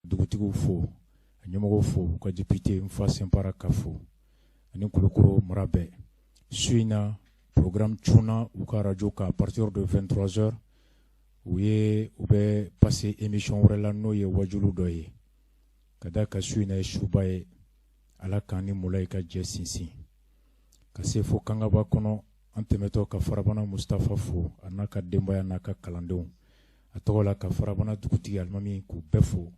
dugutigiw fo a ɲɛmɔgɔw fo ka député Nfa Senpara ka fo ani Kulukoro mara bɛɛ su in na programme cunna u ka radio kan à partir de 23h u bɛ passer émission wɛrɛ la n'o ye wajulu dɔ ye ka da ka su in na ye suba ye ala k'an ni mulayi ka jɛ sinsin ka se fo kangaba kɔnɔ an tɛmɛtɔ ka farabana Mustafa fo a n'a ka denbaya n'a ka kalandenw a tɔgɔ la ka farabana dugutigi alimami k'u bɛɛ fo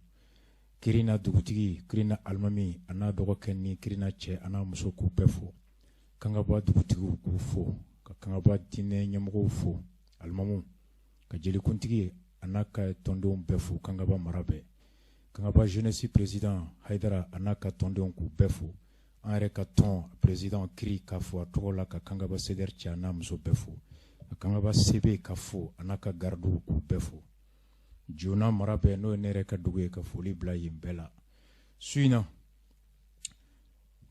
Kirina dugutigi Kirina alimami a n'a dɔgɔkɛ ni Kirina cɛ a n'a muso k'u bɛɛ fo kangaba dugutigiw k'u fo ka kangaba diinɛ ɲɛmɔgɔw fo alimamuw ka jelikuntigi a n'a ka tɔndenw bɛɛ fo kangaba mara bɛɛ kangaba jeunesse président Haidara a n'a ka tɔndenw k'u bɛɛ fo an yɛrɛ ka tɔn président Kiri k'a fo a tɔgɔ la ka kangaba Seder cɛ a n'a muso bɛɛ fo ka kangaba Sebe ka fo a n'a ka gardiw k'u bɛɛ fo Jona mara bɛɛ n'o ye ne yɛrɛ ka dugu ye ka foli bila yen bɛɛ la su in na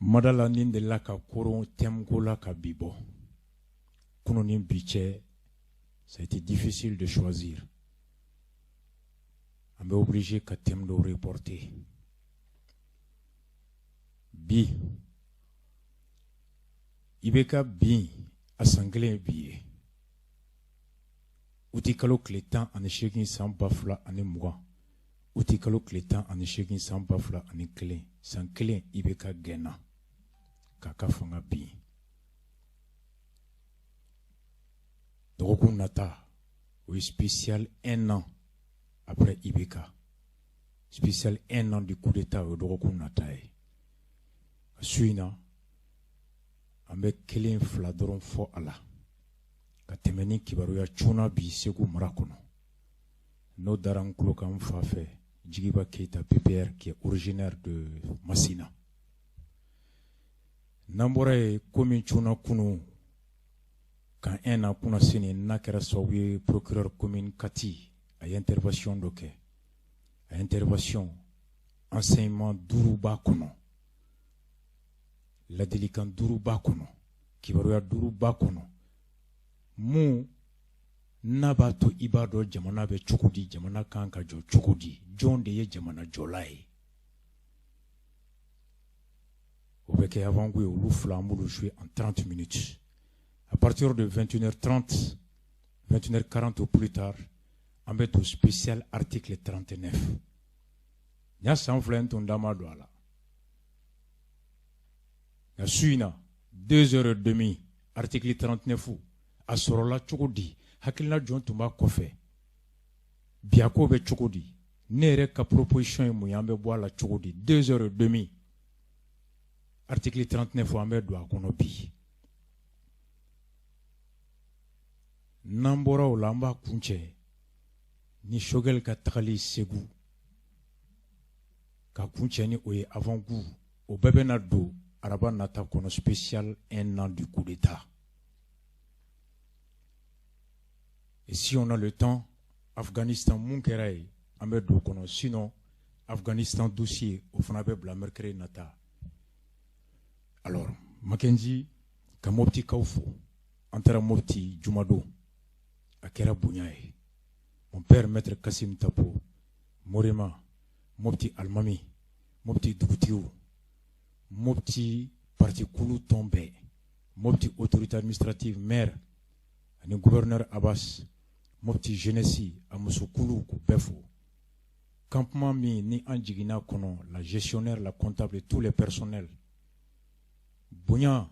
madala nin delila ka koron thème ko la ka bi bɔ kunun ni bi cɛ ça a été difficile de choisir on est obligé ka thème dɔ reporter bi i bɛ ka bin a san kelen ye bi ye uti kalo tile 18 san 2020 uti kalo tile 18 san 2001 san kelen i bɛ ka gɛnna k'a ka fanga bin dɔgɔkun nata o ye spécial 1 an après IBK spécial 1 an du coup d'état o ye dɔgɔkun nata ye a su in na an bɛ kelen fila dɔrɔn fɔ a la ka tɛmɛ ni kibaruya cunna bi Segu mara kɔnɔ n'o dara n tulo kan n fa fɛ Jigiba Keita PPR qui est originaire de Masina n'an bɔra ye ko min cunna kunun kan 1 an kunna sini n'a kɛra sababu ye procureur commune Kati a ye intervention dɔ kɛ a intervention enseignement 5 b'a kɔnɔ ladilikan 5 b'a kɔnɔ kibaruya 5 b'a kɔnɔ mun n'a b'a to i b'a dɔn jamana bɛ cogo di jamana kan ka jɔ cogo di jɔn de ye jamana jɔla ye o bɛ kɛ avant ko ye olu fila an b'olu jouer en 30 minutes à partir de 21h30 21h40 au plus tard an bɛ to spécial article 39 n y'a san fila in tun da ma don a la nka su in na 2h30 article 39 a sɔrɔla cogo di hakilina jɔn tun b'a kɔfɛ bi a ko bɛ cogo di ne yɛrɛ ka proposition ye mun ye an bɛ bɔ a la cogo di 2h30 article 39 an bɛ don a kɔnɔ bi n'an bɔra o la an b'a kuncɛ ni Choguel ka tagali Segu ka kuncɛ ni o ye avant coup o bɛɛ bɛ na don araba nata kɔnɔ spécial 1 an du coup d'état. Et si on a le temps, Afghanistan mun kɛra ye an bɛ don kɔnɔ sinon Afghanistan dossier o fana bɛ bila mercredi nata. Alors Mackenzie ka Mopti kaw fo an taara Mopti jumadon a kɛra bonya ye mon père maître Kassim Tapo Morema Mopti Almami Mopti dugutigiw Mopti parti kulu tɔn bɛɛ Mopti autorité administrative maire ani gouverneur Abbas Mopti jeunesse a muso kulu k'u bɛɛ fo campement min ni an jiginna kɔnɔ la gestionnaire la comptable et tous les personnels bonya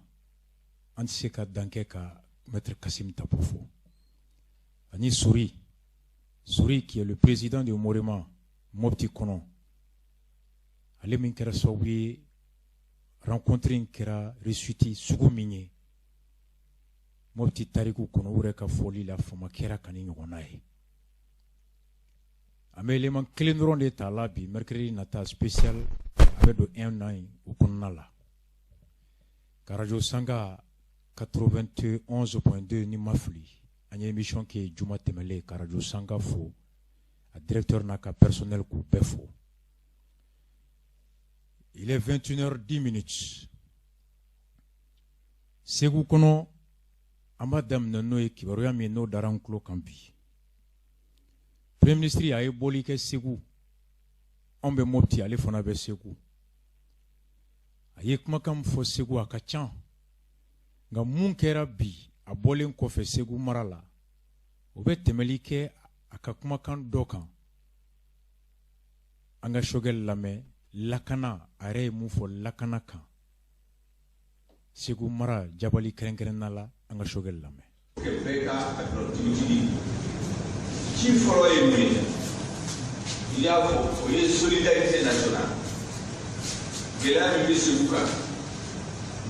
an tɛ se ka dan kɛ ka maître Kassim Tapo fo ani Sori qui est le président de Morema Mopti kɔnɔ ale min kɛra sababu ye rencontre in kɛra réussite sugu min ye Mopti tariku kɔnɔ u yɛrɛ ka fɔli la fama kɛra ka ni ɲɔgɔnna ye an bɛ élément kelen dɔrɔn de ta la bi mercredi nata spécial a bɛ don 1 an o kɔnɔna la ka radio Sanga 91.2 ni ma fili an ye émission kɛ juma tɛmɛlen ka radio Sanga fo a directeur n'a ka personnel k'u bɛɛ fo. Il est 21h10. Segu kɔnɔ an b'a daminɛ n'o ye kibaruya min n'o dara an tulo kan bi. Premier ministre a ye bɔli kɛ Segu on be Mopti ale fana be Segu a ye kumakan fo Segu a ka can nga mun kɛra bi a bɔlen kɔfɛ Segu mara la o be tɛmɛli kɛ a ka kumakan dɔ kan an ka Choguel lamɛn lakana a yɛrɛ ye mun fɔ lakana kan Segu mara jabali kɛrɛnkɛrɛnna la an ka Choguel lamɛn. Bɛɛ ka a dɔn tigitigi ci fɔlɔ ye mun ye i y'a fɔ o ye solidarité nationale gɛlɛya min bɛ Segu kan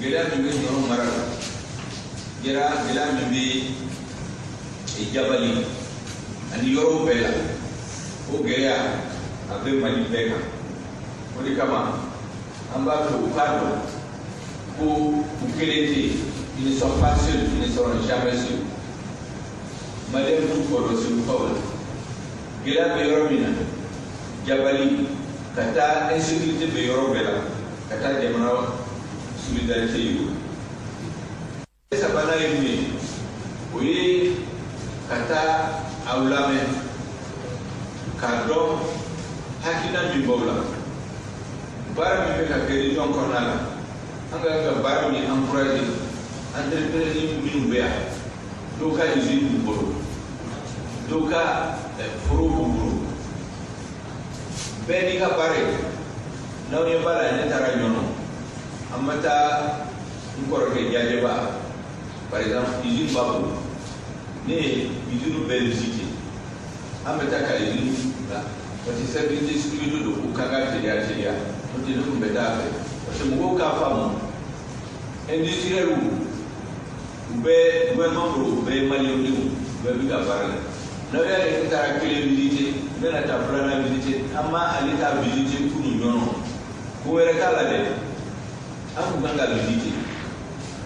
gɛlɛya min bɛ Ɲɔnɔ mara la gɛlɛya min bɛ Jabali ani yɔrɔw bɛɛ la o gɛlɛya a bɛ Mali bɛɛ kan o de kama an b'a fɛ u k'a dɔn ko u kelen tɛ yen. Ils ne sont pas seuls, ils ne seront jamais seuls. Madame tout pour le secours. Gela Beyor Mina, Jabali, Kata, insécurité Beyor Bella, Kata Jamana, solidarité. Ça va là et oui, Kata, Aulame, Kardon, Hakina Bibola. Barami fait la guérison qu'on a là. Engagé Barami encouragé. Entrepreneur minnu bɛ yan dɔw ka usine b'u bolo dɔw ka foro b'u bolo bɛɛ n'i ka baara ye n'aw ye baara ne taara Ɲɔnɔ an ma taa n kɔrɔkɛ Jajɛba par exemple usine b'a bolo ne ye usine bɛɛ visité an bɛ taa ka usine la parce que sécurité sécurité don ko kan ka teliya n'o tɛ ne tun bɛ taa fɛ parce que mɔgɔw k'a faamu industriel bɛɛ gouvernement bolo bɛɛ maliyɛnw denw bɛɛ bɛ ka baara la n'aw y'a ye ne taara kelen visité n bɛna taa filanan visité an ma ale ta visité kunu Ɲɔnɔ ko wɛrɛ t'a la dɛ an kun kan ka visité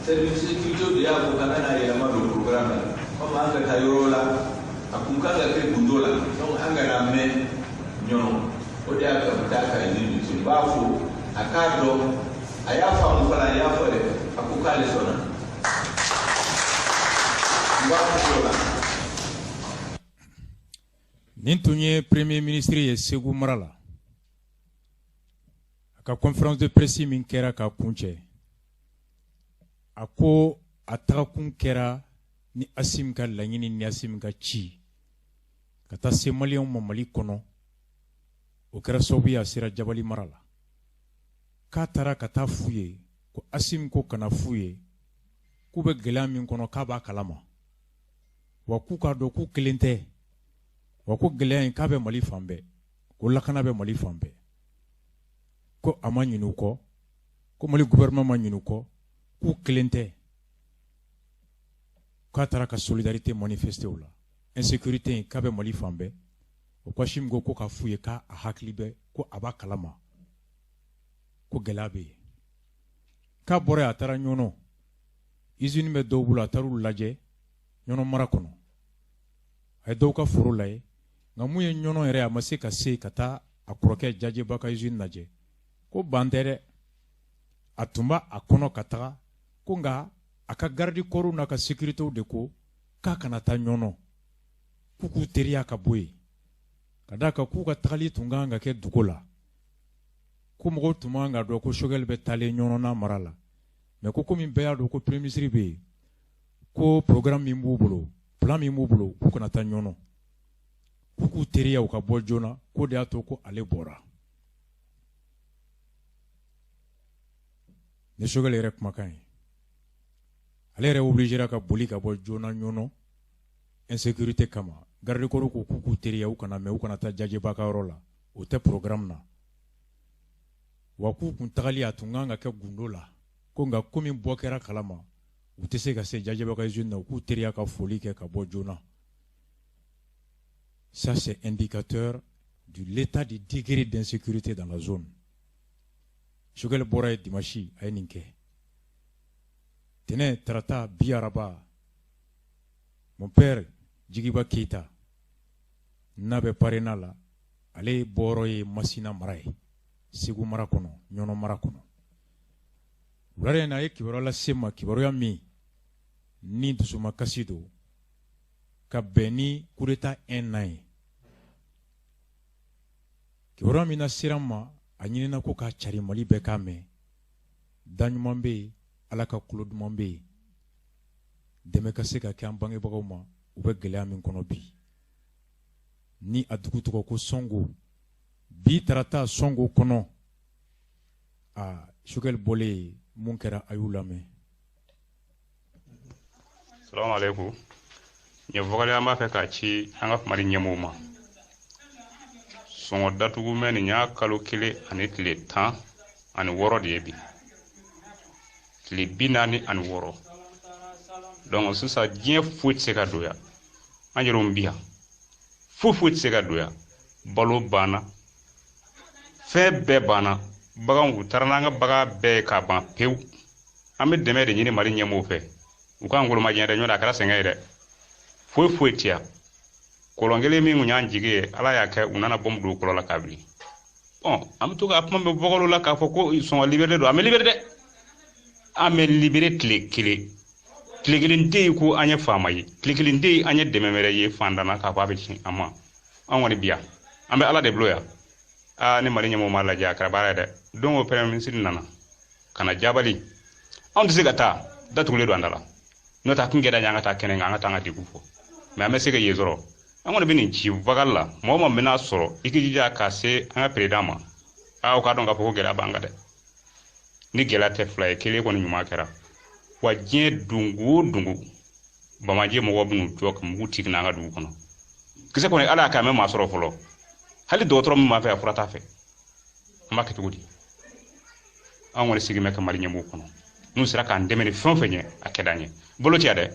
service sécurité de y'a fɔ k'an kana yɛlɛma don programme la komi an ka taa yɔrɔ la a kun kan ka kɛ gundo la donc an kana mɛn Ɲɔnɔ o de y'a to taa ka usine n b'a fɔ a k'a dɔn a y'a faamu fana a y'a fɔ dɛ a ko k'ale sɔnna. Nin tun ye premier ministre ye Segu mara la a ka conférence de presse min kɛra ka kuncɛ a ko a tagakun kɛra ni Asim ka laɲini ni Asim ka ci ka taa se maliyɛnw ma Mali kɔnɔ o kɛra sababu ye a sera Jabali mara la k'a taara ka taa f'u ye ko Asim ko kana f'u ye k'u bɛ gɛlɛya min kɔnɔ k'a b'a kalama wa k'u k'a dɔn k'u kelen tɛ wa ko gɛlɛya in k'a bɛ Mali fan bɛɛ ko lakana bɛ Mali fan bɛɛ ko a ma ɲinɛ u kɔ ko Mali gouvernement ma ɲinɛ u kɔ k'u kelen tɛ k'a taara ka solidarité manifester o la insécurité in k'a bɛ Mali fan bɛɛ o ko Hashim ko k'a f'u ye k'a hakili bɛ ko a b'a kalama ko gɛlɛya bɛ yen k'a bɔra yen a taara Ɲɔnɔ usine bɛ dɔw bolo a taar'u lajɛ Ɲɔnɔ mara kɔnɔ a ye dɔw ka foro lajɛ nka mun ye Ɲɔnɔ yɛrɛ a ma se ka se ka taa a kɔrɔkɛ Jajɛba ka usine lajɛ ko ban tɛ dɛ a tun b'a a kɔnɔ ka taga ko nka a ka garde corps n'a ka sécuritéw de ko k'a kana taa Ɲɔnɔ k'u k'u teriya ka bɔ yen ka d'a kan k'u ka tagali tun kan ka kɛ dugu la ko mɔgɔw tun man ka dɔn ko Choguel bɛ taalen Ɲɔnɔ n'a mara la mais ko komi bɛɛ y'a dɔn ko premier ministre bɛ yen ko programme min b'u bolo plan min b'u bolo k'u kana taa Ɲɔnɔ k'u k'u teriya u ka bɔ joona k'o de y'a to ko ale bɔra ni Choguel yɛrɛ kumakan ye ale yɛrɛ obligera ka boli ka bɔ joona Ɲɔnɔ insécurité kama garde corps ko k'u k'u teriya u kana mɛ u kana taa Jajɛba ka yɔrɔ la o tɛ programme na wa k'u kun tagali a tun kan ka kɛ gundo la ko nka komi bɔ kɛra kalama u tɛ se ka se Jajɛba ka usine na u k'u teriya ka foli kɛ ka bɔ joona. Ça c'est indicateur de l'état de degré d'insécurité dans la zone. Choguel bɔra ye dimanche a ye nin kɛ tɛnɛ tarata bi araba mon père Jigiba Keita n'a bɛ parena la ale bɔrɔ ye Masina mara ye Segu mara kɔnɔ Ɲɔnɔ mara kɔnɔ wulada in na a ye kibaruya lase ma kibaruya min ni dusuma kasi don ka bɛn ni coup d'état 1 na ye kiwara mina sirama anyini na ko ka cari mali bɛɛ k'a mɛn daɲuman bɛ yen ala ka kulo duman bɛ yen dɛmɛ ka se ka kɛ an bangebagaw ma u bɛ gɛlɛya min kɔnɔ bi ni a dugu tɔgɔ ko Songo bi tarata Songo kɔnɔ Sukɛli bɔlen mun kɛra a y'u lamɛn. Salamu alaikum. Nye vɔgɔli an b'a fɛ k'a ci an ka Mali ɲɛmɔgɔw ma. Sɔngɔ datugu mɛn nin y'a kalo 1 ani tile 16 de ye bi. Tile 46. Donc sisan diɲɛ foyi tɛ se ka don yan. An yɛrɛw bi yan. Foyi tɛ se ka don yan. Balo banna. Fɛn bɛɛ banna. Bagan u taara n'an ka bagan bɛɛ k'a ban pewu. An bɛ dɛmɛ de ɲini Mali ɲɛmɔgɔw fɛ. U ka ngoloma diɲɛ dɛ ɲɔgɔn a kɛra sɛgɛn ye dɛ. Foyi tɛ yan. Kɔlɔn kelen min kun y'an jigi ye ala y'a kɛ u nana bɔmu don kɔlɔn la k'a wuli. Bon an bɛ to ka kuma bɛ bɔgɔlo la k'a fɔ ko sɔngɔ libéré don an bɛ libéré dɛ. An bɛ libéré tile kelen. Tile kelen tɛ yen ko an ye faama ye. Tile kelen tɛ yen an ye dɛmɛ wɛrɛ ye fandana k'a fɔ a bɛ tiɲɛ an ma. An kɔni bi yan. An bɛ ala de bolo yan. Ni Mali ɲɛmɔgɔw m'a lajɛ a kɛra baara ye dɛ. Donc o premier ministre nana ka na jabali. Anw tɛ se ka taa datugulen don an da la. N'o tɛ a kun kɛra an ka taa kɛnɛ kan an ka taa an ka degun fɔ. Mais an bɛ se ka yen sɔrɔ. An kɔni bɛ nin ci vagal la mɔgɔ ma bɛna sɔrɔ i k'i jija ka se an ka président ma. O k'a dɔn k'a fɔ ko gɛlɛya b'an kan dɛ. Ni gɛlɛya tɛ fila ye kelen kɔni ɲuman kɛra. Wa diɲɛ dungu o dungu Bamaji mɔgɔ bɛn'u jɔ ka mugu tigɛ n'an ka dugu kɔnɔ. Kisɛ kɔni ala y'a kɛ an bɛ maa sɔrɔ fɔlɔ. Hali dɔgɔtɔrɔ min b'a fɛ a fura t'a fɛ. An b'a kɛ cogo di? An kɔni sigi mɛ ka Mali ɲɛmɔgɔw kɔnɔ. N'u sera k'an dɛmɛ ni fɛn o fɛn ye a kɛ d'an ye. Bolo ti yan dɛ.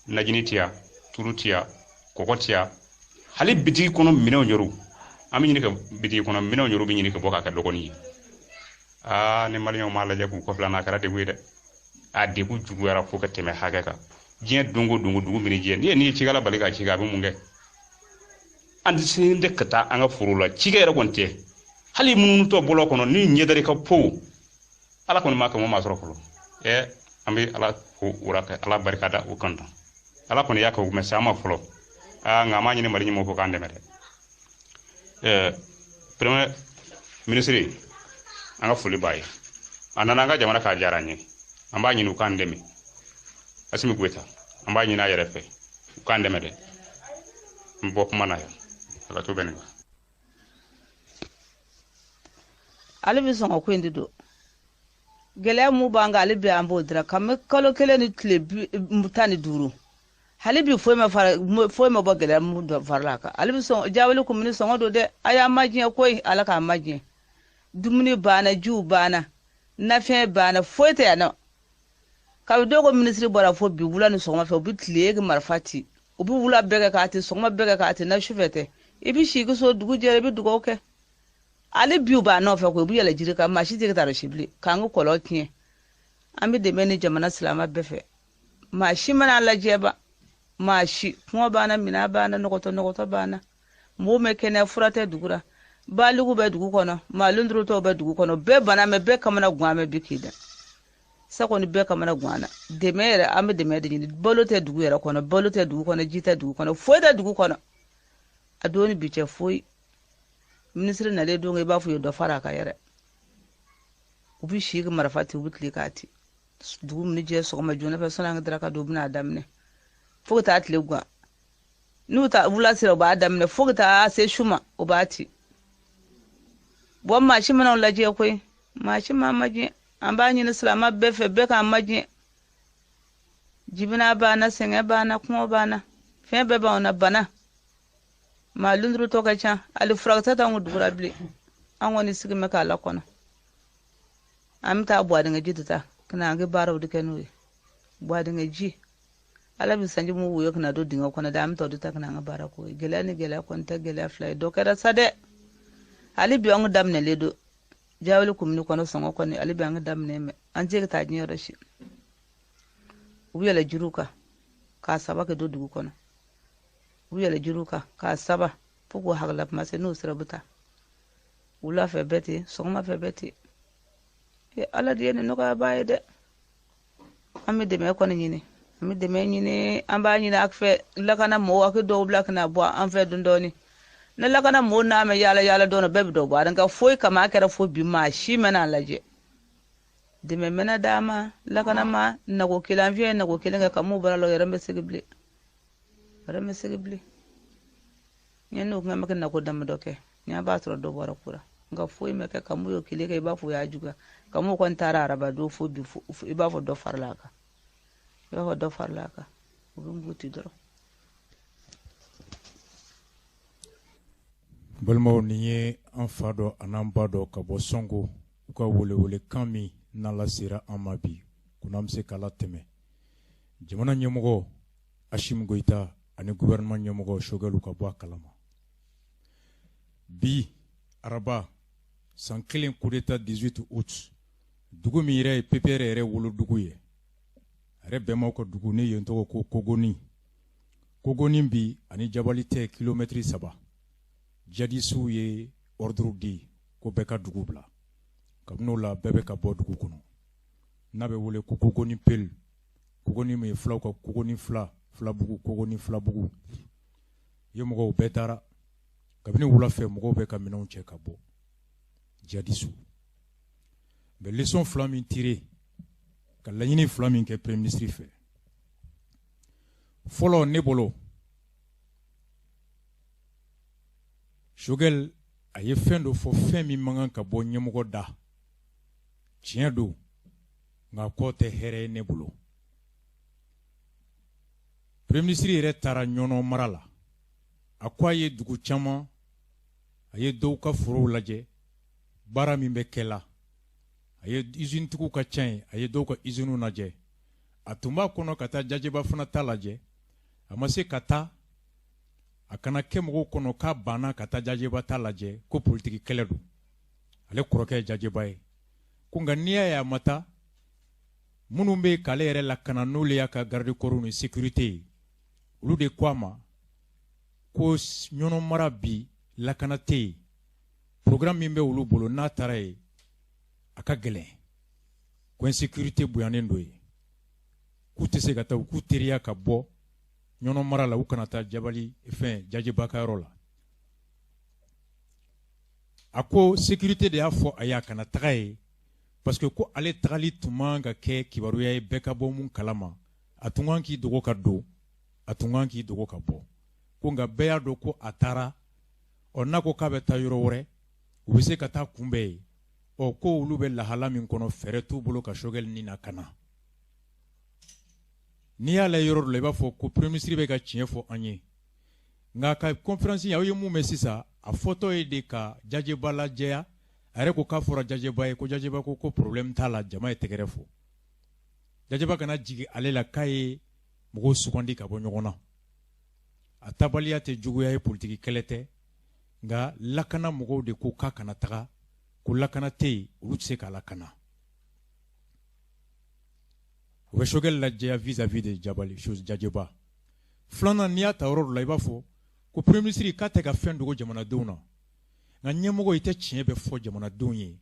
Najini ti yan, turu ti yan, kɔgɔ ti yan. Hali bitigi kɔnɔ minɛnw yɔrɔ. An bɛ ɲini ka bitigi kɔnɔ minɛnw yɔrɔ bɛ ɲini ka bɔ k'a kɛ dɔgɔnin ye. Ni Maliyɛnw m'a lajɛ k'u kɔfila n'a kɛra degun ye dɛ. A degun juguyara fo ka tɛmɛ hakɛ kan. Diɲɛ don o don dugu mini jɛ. N'i ye cikɛla bali ka ci kɛ a bɛ mun kɛ? An tɛ se de ka taa an ka foro la cikɛ yɛrɛ kɔni tɛ. Hali munumunu bɔlɔ kɔnɔ ni ɲɛdari ka po ala kɔni m'a kɛ maa sɔrɔ fɔlɔ. An bɛ ala fo o la ka ala barikada o kan. Ala kɔni y'a kɛ o mɛ se an ma fɔlɔ. Nka an m'a ɲini Mali ɲɛmɔgɔw fɛ k'an dɛmɛ dɛ. Premier ministre an ka foli b'a ye. A nana an ka jamana k'a diyara an ye. An b'a ɲini u k'an dɛmɛ. Asimi Goita an b'a ɲini a yɛrɛ fɛ u k'an dɛmɛ dɛ. N bɔ kuma na yan. Ala to bɛ nin kan. Ale bɛ sɔn ka ko in de don. Gɛlɛya mun b'an kan ale bɛ an b'o dira k'an bɛ kalo 1 ni tile 15 hali bi foyi ma bɔ gɛlɛya mun dɔ farila kan ale bɛ sɔn jawali kun mini sɔngɔ don dɛ a y'an majɛ koyi ala k'an majɛ dumuni banna jiw banna nafɛn banna foyi tɛ yan nɔ kabi dogo ministre bɔra fo bi wula ni sɔgɔma fɛ u bɛ tile ka marifa ci u bɛ wula bɛɛ kɛ k'a ten sɔgɔma bɛɛ kɛ k'a ten na sufɛ tɛ i bɛ sigi so dugu jɛra i bɛ dugawu kɛ ale biw b'a nɔfɛ ko u bɛ yɛlɛ jiri kan maa si tɛ taa si bilen k'an ka kɔlɔn tiɲɛ an bɛ dɛmɛ ni jamana silamɛ bɛɛ fɛ maa si mana lajɛ ba maa si kɔngɔ banna minɛn banna nɔgɔtɔ banna mɔgɔw mɛ kɛnɛya fura tɛ dugu la baaligu bɛ dugu kɔnɔ maalundurutɔw bɛ dugu kɔnɔ bɛɛ bana mɛ bɛɛ kamana guwan mɛ bi k'i da sa kɔni bɛɛ kamana guwan na dɛmɛ yɛrɛ an bɛ dɛmɛ de ɲini balo tɛ dugu yɛrɛ kɔnɔ balo tɛ dugu kɔnɔ ji tɛ dugu kɔnɔ foyi tɛ dugu kɔnɔ a don ni bi cɛ foyi ministre nalen don i b'a fɔ u ye dɔ fara a kan yɛrɛ u bɛ si ka marifa ten u bɛ tile k'a ten dugu mini jɛ sɔgɔma joona fɛ sɔnni an ka daraka don u bɛna a daminɛ fo ka taa tile guwan n'u ta wula sera u b'a daminɛ fo ka taa se su ma u b'a ci bɔn maa si mana lajɛ koyi maa si ma majɛ an b'a ɲini silamɛ bɛɛ fɛ bɛɛ k'an majɛ jibina banna sɛgɛn banna kɔngɔ banna fɛn bɛɛ b'anw na bana maalundurutɔ ka ca hali furakisɛ t'anw ka dugu la bilen an kɔni sigi mɛ k'a lakɔnɔ an bɛ taa buwadiŋɛ ji de ta ka na an ka baaraw de kɛ n'o ye buwadiŋɛ ji ala bɛ sanji mun woyo ka na don dingɛ kɔnɔ dɛ an bɛ taa o de ta ka na an ka baara k'o ye gɛlɛya ni gɛlɛya kɔni tɛ gɛlɛya fila ye dɔ kɛra sa dɛ hali bi an ka daminɛlen don jawali kumuni kɔnɔ sɔngɔ kɔni hali bi an ka daminɛ mɛ an tɛ ka taa diɲɛ yɔrɔ si u bɛ yɛlɛ jiriw kan k'a saba kɛ don dugu kɔnɔ u bɛ yɛlɛ jiriw kan k'a saba fo k'o hakilila kuma se n'o sera bɛ taa wula fɛ bɛɛ ten sɔgɔma fɛ bɛɛ ten ala de ye nin nɔgɔya b'a ye dɛ an bɛ dɛmɛ kɔni ɲini an bɛ dɛmɛ ɲini an b'a ɲini a fɛ lakana mɔgɔw a kɛ dɔw bila ka na bɔ an fɛ dɔɔni na lakana mo na me yala dono bebe do ba nga foi kama kera fo bi ma shi mena laje de me mena dama lakana ma na ko kilan vie na ko kilan ka mo bara lo yara sigible nyeno nga maka na ko dam doke nya ba tro do bora kura nga foi me ka kamu yo kile ka ba fo ya juga kamu kon tara araba do fo bi fo iba fo do farlaka ubunguti doro balmo niye an fa dɔ anan ba dɔ ka bɔ Songo u ka wele kan min n'ala sera an ma bi kun'an bɛ se k'ala tɛmɛ jamana ɲɛmɔgɔ Assimi Goïta ani gouvernement ɲɛmɔgɔ Choguel ka bɔ a kalama bi araba san kelen coup d'état 18 août dugu min yɛrɛ ye PPR yɛrɛ wolodugu ye a yɛrɛ bɛnbaw ka dugu ne yen tɔgɔ ko Kogoni bi ani Jabali tɛ kilomètre 3 jadisiw ye ordre di ko bɛɛ ka dugu bila kabini o la bɛɛ bɛ ka bɔ dugu kɔnɔ n'a bɛ wele ko Kogoni Pel Kogoni min ye filaw ka Kogoni filabugu Kogoni filabugu ye mɔgɔw bɛɛ taara kabini wula fɛ mɔgɔw bɛ ka minɛnw cɛ ka bɔ jadisiw mais leçon fila min tiré ka laɲini fila min kɛ premier ministre fɛ fɔlɔ ne bolo Choguel a ye fɛn dɔ fɔ fɛn min man kan ka bɔ ɲɛmɔgɔ da tiɲɛ don nka kɔ tɛ hɛrɛ ye ne bolo premier ministre yɛrɛ taara ɲɔnɔ mara la a ko a ye dugu caman a ye dɔw ka forow lajɛ baara min bɛ kɛ la a ye usine tigiw ka ca ye a ye dɔw ka usine lajɛ a tun b'a kɔnɔ ka taa Jajɛba fana ta lajɛ a ma se ka taa a kana kɛ mɔgɔw kɔnɔ k'a banna ka taa Jajɛba ta lajɛ ko politiki kɛlɛ don ale kɔrɔkɛ ye Jajɛba ye ko nka n'i y'a ye a ma taa minnu bɛ k'ale yɛrɛ lakana n'olu y'a ka garde corps ni sécurité ye olu de ko a ma ko ɲɔnɔ mara bi lakana tɛ yen programme min bɛ olu bolo n'a taara ye a ka gɛlɛn ko insécurité bonyanen don ye k'u tɛ se ka taa u k'u teriya ka bɔ ɲɔnɔ mara la u kana taa Jabali fɛn Jajɛba ka yɔrɔ la a ko sécurité de y'a fɔ a ye a kana taga ye parce que ko ale tagali tun man ka kɛ kibaruya ye bɛɛ ka bɔ mun kalama a tun kan k'i dogo ka don a tun kan k'i dogo ka bɔ ko nka bɛɛ y'a dɔn ko a taara n'a ko k'a bɛ taa yɔrɔ wɛrɛ u bɛ se ka taa kunbɛn ye ko olu bɛ lahala min kɔnɔ fɛɛrɛ t'u bolo ka Choguel ni na ka na n'i y'a lajɛ yɔrɔ dɔ la i b'a fɔ ko premier ministre bɛ ka tiɲɛ fɔ an ye nka ka conférence in aw ye mun mɛn sisan a fɔtɔ ye de ka Jajɛba lajɛya a yɛrɛ ko k'a fɔra Jajɛba ye ko Jajɛba ko problème t'a la jama ye tɛgɛrɛ fɔ Jajɛba kana jigin ale la k'a ye mɔgɔw sugandi ka bɔ ɲɔgɔn na a tabaliya tɛ juguya ye politiki kɛlɛ tɛ nka lakana mɔgɔw de ko k'a kana taga ko lakana tɛ yen olu tɛ se k'a lakana u bɛ Choguel lajɛya vis-à-vis de Jajɛba filanan n'i y'a ta yɔrɔ dɔ la i b'a fɔ ko premier ministre k'a tɛ ka fɛn dogo jamanadenw na nka ɲɛmɔgɔ i tɛ tiɲɛ bɛ fɔ jamanadenw ye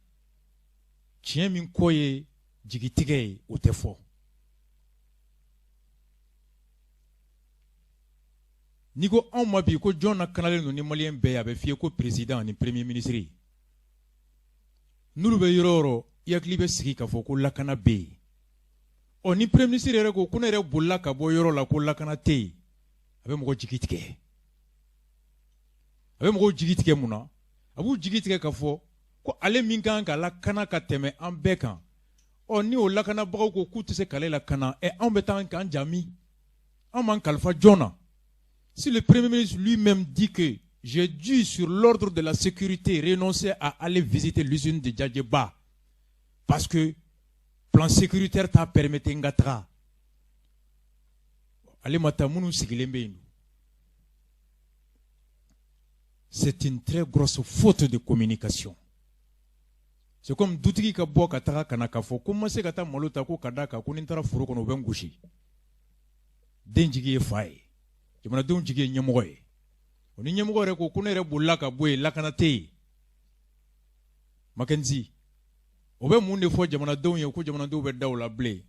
tiɲɛ min kɔ ye jigitigɛ ye o tɛ fɔ n'i ko anw ma bi ko jɔn lakanalen don ni maliyɛn bɛɛ ye a bɛ f'i ye ko président ani premier ministre n'olu bɛ yɔrɔ o yɔrɔ i hakili bɛ sigi k'a fɔ ko lakana bɛ yen ni premier ministre yɛrɛ ko ne yɛrɛ bolila ka bɔ yɔrɔ la ko lakana tɛ yen a bɛ mɔgɔ jigi tigɛ a bɛ mɔgɔw jigi tigɛ mun na a b'u jigi tigɛ k'a fɔ ko ale min kan ka lakana ka tɛmɛ an bɛɛ kan ni o lakanabagaw ko k'u tɛ se k'ale lakana anw bɛ taa k'an jami anw m'an kalifa jɔn na si le premier ministre lui-même dit que j'ai dû sur l'ordre de la sécurité renoncer à aller visiter l'usine de Jajɛba parce que plan sécuritaire t'a permetté nga taga ale ma taa minnu sigilen bɛ yen c'est une très grosse faute de communication c'est comme dutigi ka bɔ ka taga kana k'a fɔ ko n ma se ka taa malo ta ko ka d'a kan ko ni n taara foro kɔnɔ u bɛ n gosi den jigi ye fa ye jamanadenw jigi ye ɲɛmɔgɔ ye ni ɲɛmɔgɔ yɛrɛ ko ne yɛrɛ bolila ka bɔ yen lakana tɛ yen Mackenzie o bɛ mun de fɔ jamanadenw ye ko jamanadenw bɛ da o la bilen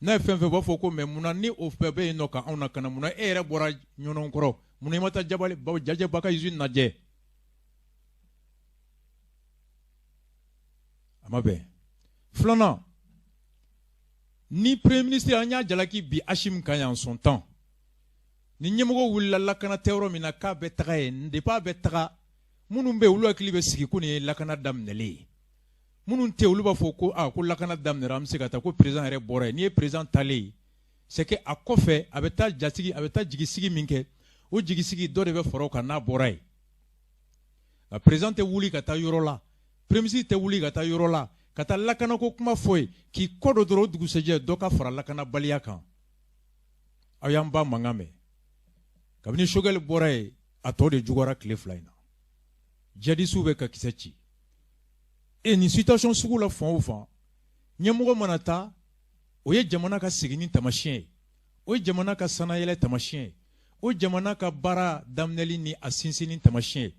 n'a ye fɛn fɛn b'a fɔ ko mais munna ni o bɛɛ bɛ yen nɔ ka anw lakana munna e yɛrɛ bɔra ɲɔnɔn kɔrɔ munna i ma taa Jajɛba ka usine lajɛ Amabe. Flana. Ni Premier ministre Anya Jalaki bi Hashim Kaya en son temps. Ni nyemgo wula lakana teoro minaka betrae ndepa betra. Munun be wulu akili be sigi kuni lakana damnele. Munun te wulu ba foko ko lakana damnera amse kata ko président ere bore ni président tale. C'est que à kofe abeta jasigi abeta jigisigi minke o jigisigi do de foro kana borai. La présidente wuli kata yorola. Premier ministre te wuli kata yorola. Kata lakana ko kuma foy ki kodo doro dugu seje doka fara lakana baliya kan ayamba mangame kabini shogel boray atode jugora kleflaina jadi sube ka kisechi e ni situation sugu la fon ofan nyemogo manata oye jamana ka sigini tamashien oye jamana ka sanayele tamashien oye jamana ka bara damneli ni asinsini tamashien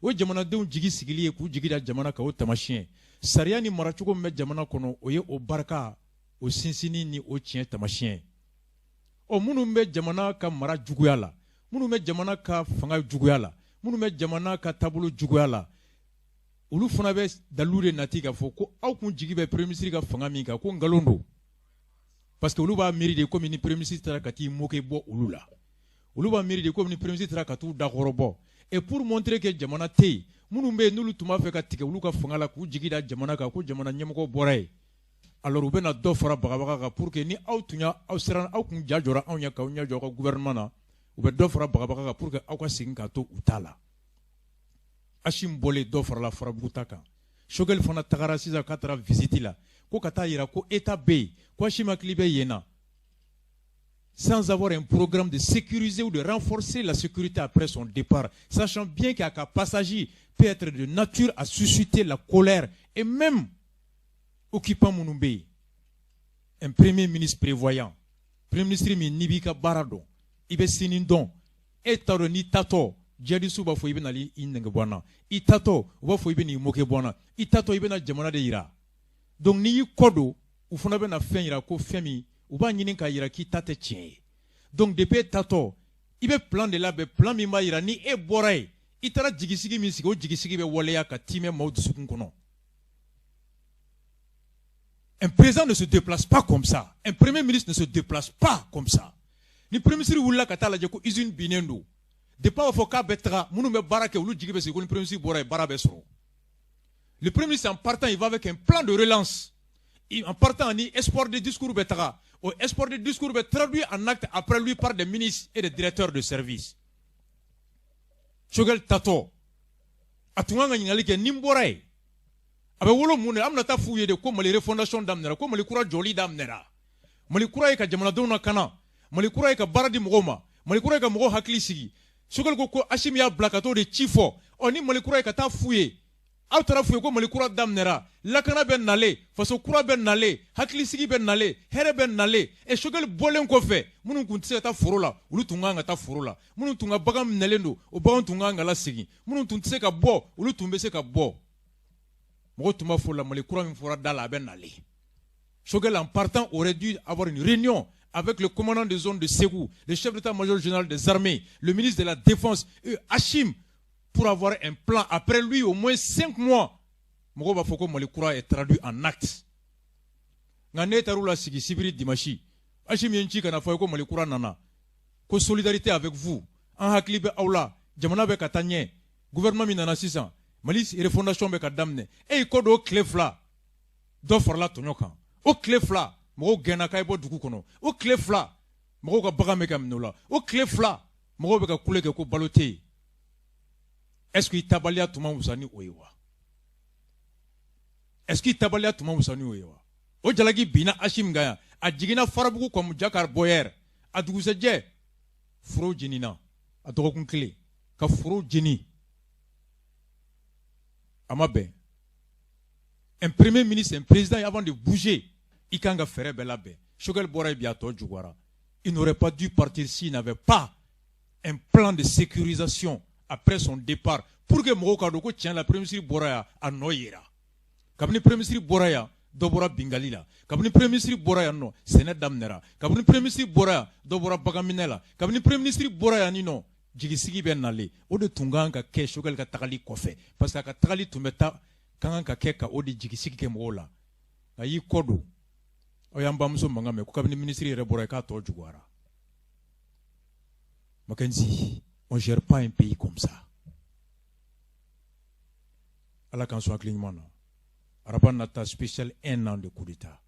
oye jamana deun jigi sigili ku jigi da jamana ka o tamashien Sariya ni maracogo me jamana kono oye o baraka o sinsini ni o tien tamashien o munu me jamana ka mara juguya la munu me jamana ka fanga juguya la munu me jamana ka tabulu juguya la olu fana be dalure nati ka fo ko aw kun jigi be premier ministre ka fanga min ka ko ngalondo parce que olu ba mairie de comme ni premier ministre tara kati moke bo olu la olu ba mairie de comme ni premier ministre tara katu dakorobo et pour montrer que jamana te munu be nulu tuma fe ka tige ulu ka fanga la ku jigida jamana ka ko jamana nyemko boray alors u bena do fara bagabaga ka pour que ni aw tunya aw seran aw kun jajora aw nya ka nya jogo gouvernement na u be do fara bagabaga ka pour que aw ka sigin ka to utala Hashim bolé do fara la fara butaka shogel fana tagara siza katara visite la ko kata yira ko état B ko Hashim aklibe yena sans avoir un programme de sécuriser ou de renforcer la sécurité après son départ, sachant bien qu'un passager peut être de nature à susciter la colère et même occupant Mounoumbe, un premier ministre prévoyant, premier ministre Nibika Barado, Ibe Sinindon, Etaro ni tato, Diadisu ba fo ibe nali inengebwana, Itato ba fo ibe ni mokebwana, Itato ibe na jamana de ira. Donc ni kodo, ufuna be na fen ira ko femi uba nyinin ka yira ki tate tien donc depuis tato ibe plan de la be plan mi ma yira ni e boray itara jigisigi mi sigi o jigisigi be woleya ka time mawdu sukun kono. Un président ne se déplace pas comme ça, un premier ministre ne se déplace pas comme ça. Ni premier ministre wula ka tala je ko usine binendo de pas fo ka betra munu me barake wulu jigibe sigi ko ni premier ministre boray barabe soro. Le premier ministre en partant il va avec un plan de relance. En partant ni espoir de discours betara au espoir de discours be traduit en acte après lui par des ministres et des directeurs de service. Shogel tato atunganga nyingali ke nimboray abe wolo mune amna ta fuye de ko mali refondation damnera ko mali kura joli damnera mali kura ka jamana dona kana mali kura ka baradi mugoma mali kura ka mugo hakli sigi shogel ko Hashim ya blakato de chifo oni mali kura ka ta fuye aw tara fuye ko mali kura damnera lakana ben nale faso kura ben nale hakli sigi ben nale here ben nale e shogel bolen ko fe munun kun tse ta forola ulu tunganga ta forola munun tunga bagam nalendo o bagam tunganga la sigi munun tun tse ka bo ulu tumbe se ka bo mo tuma fola mali kura min fora dala ben nale shogel en partant aurait dû avoir une réunion avec le commandant de zone de Ségou, le chef d'état-major général des armées, le ministre de la défense et Hashim pour avoir un plan. Après lui, au moins 5 mois, Mogoba Foko Malikoura est traduit en actes. Ngane Tarula Sigi Sibiri Dimashi, Hashim Yenchi Kanafoko Malikoura Nana, ko solidarité avec vous, en Haklibe Aula, Jamana Beka Tanye, gouvernement Minana 600, Malis et refondation Beka Damne, et Kodo Klefla, Dofarla Tonyokan, au Klefla, Mogo Genaka Ebo Dukukono, au Klefla, Mogo Bagameka Mnola, au Klefla, Mogo Beka Kuleke Ko Balote. Est-ce qu'il tabalia tout le monde vous oewa? Est-ce qu'il tabalia tout le monde vous oewa? O jalagi bina Hashim Gaya, a jigina farabuku comme Jakar Boyer, a douzeje, furo jenina, a drokun clé, ka furo jeni. Amabe. Un premier ministre, un président, avant de bouger, il kanga faire belabe. Shogel Boray biato jugwara. Il n'aurait pas dû partir s'il n'avait pas un plan de sécurisation après son départ, pour que Mouroka Doko tient la première ministre Boraya à Noyera. Kabini premier ministre Boraya, Dobora Bingalila. Kabini premier ministre Boraya no, Sénat Damnera. Kabini premier ministre Boraya, Dobora Bagaminela. Kabini premier ministre Boraya Nino, Jigisigi Ben Nale. O de Tunganga Ke Shogel Katakali Kofe. Parce que Katakali Tumeta kan ka kɛ ka o de jigisigi kɛ mɔgɔw la a y'i kɔ don aw y'an bamuso mankan mɛn ko kabini ministre yɛrɛ bɔra k'a tɔ juguyara. Mackenzie, on ne gère pas un pays comme ça. Ala k'an sɔn hakiliɲuman na. Araba nata spécial 1 an de coup d'état.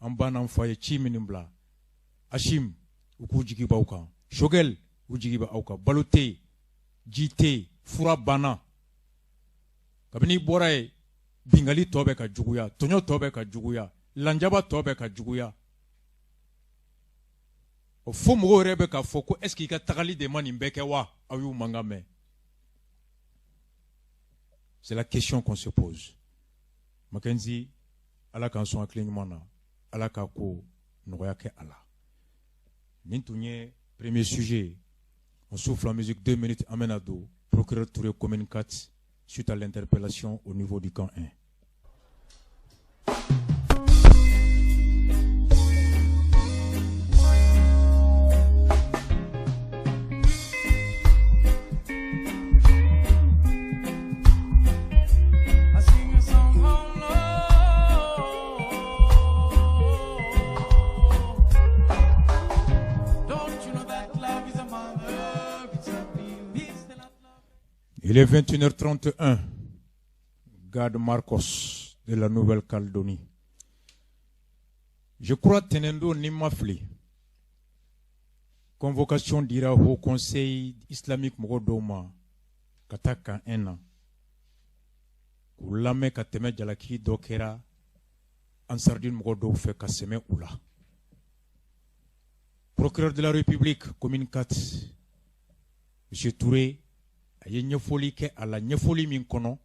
An b'an n'an fa ye ci minnu bila. Hachim, u k'u jigi b'aw kan. Shogel, u jigi b'aw kan. Balo tɛ yen, ji tɛ yen, fura banna. Kabini i bɔra ye, bingali tɔ bɛ ka juguya, tɔɲɔ tɔ bɛ ka juguya, lanjaba tɔ bɛ ka juguya. O fo mɔgɔw yɛrɛ bɛ k'a fɔ ko est-ce que i ka tagali de ma nin bɛɛ kɛ wa? Aw y'u mankan mɛn. C'est la question qu'on se pose. Mackenzie, Ala k'an sɔn hakili ɲuman na, Ala k'a ko nɔgɔya kɛ a la. Nin tun ye premier sujet. On souffle en musique 2 minutes. Amenado, procureur Touré, commune 4, suite à l'interpellation au niveau du camp 1. Il est 21h31, Gad Marcos de la Nouvelle-Calédonie. Je crois Tenendo Nimafli. Convocation dira au Conseil islamique Mogodoma, Kataka 1 an. Koulame Kateme Jalaki Dokera, Ansardine Mogodo fait Kaseme Oula. Procureur de la République, commune 4, M. Touré, aye ɲɛfɔli kɛ a la ɲɛfɔli min kɔnɔ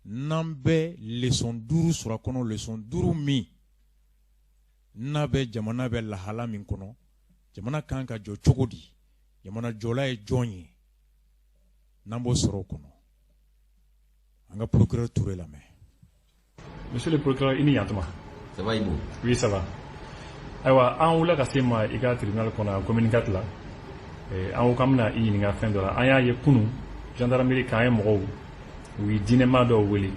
n'an bɛ leçon 5 sɔrɔ a kɔnɔ leçon 5 min n'a bɛ jamana bɛ lahala min kɔnɔ jamana kan ka jɔ cogo di jamana jɔla ye jɔn ye n'an b'o sɔrɔ o kɔnɔ an ka procureur Touré lamɛn. Monsieur le procureur, ini yantuma. Ça va Ibou? Oui, ça va. Ayiwa, an wula ka se ma i ka tribunal kɔnɔ commune 4 la. An ko k'an bɛna i ɲininka fɛn dɔ la. An y'a ye kunun gendarmerie k'an ye mɔgɔw u ye diinɛma dɔw wele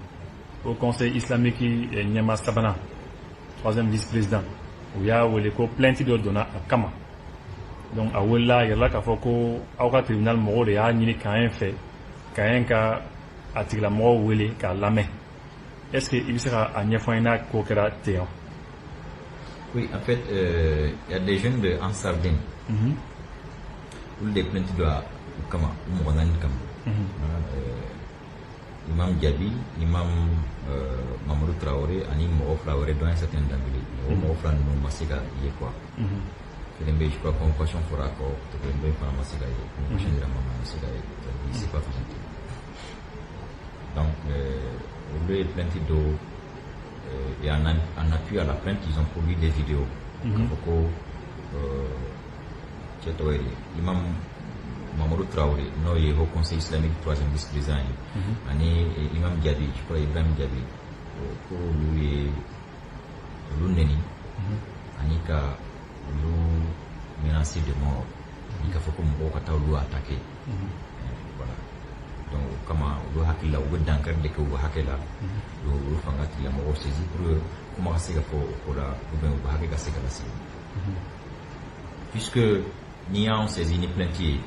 au conseil islamique ɲɛma sabanan 3e vice-président u y'a wele ko plainte dɔ donna a kama. Donc a welela a yɛrɛla k'a fɔ ko aw ka tribunal mɔgɔw de y'a ɲini k'an ye fɛ k'an ka a tigilamɔgɔw wele k'a lamɛn. Est-ce que i bɛ se ka a ɲɛfɔ an ye n'a ko kɛra ten? Oui, en fait, il y a des jeunes de Ansardine. Où des plaintes de Kama, Imam Diaby, Imam Mamadou Traoré, Anim Traoré dans un certain d'anglais. Au Fran non Massiga, il y a quoi? Je crois qu'on passion pour accord, tu peux me faire Massiga, convocation de la maman Massiga, c'est pas facile. Donc, le plainte d'eau, et en appui à la plainte, ils ont produit des vidéos. Imam Mamadou Traoré, non, il est au Conseil islamique 3e vice-président. Imam Diaby, je crois Ibrahim Diaby, pour lui, l'Uneni, Anika, l'ou menacé de mort, il faut que mon kata l'ou attaqué. Voilà. Donc, comment l'ou hakila, ou d'ankar de que l'ou hakela, l'ou fangati la mort saisi pour comment c'est pour la, ou bien l'ou hakela c'est que la série. Puisque ni on saisit ni plaintier,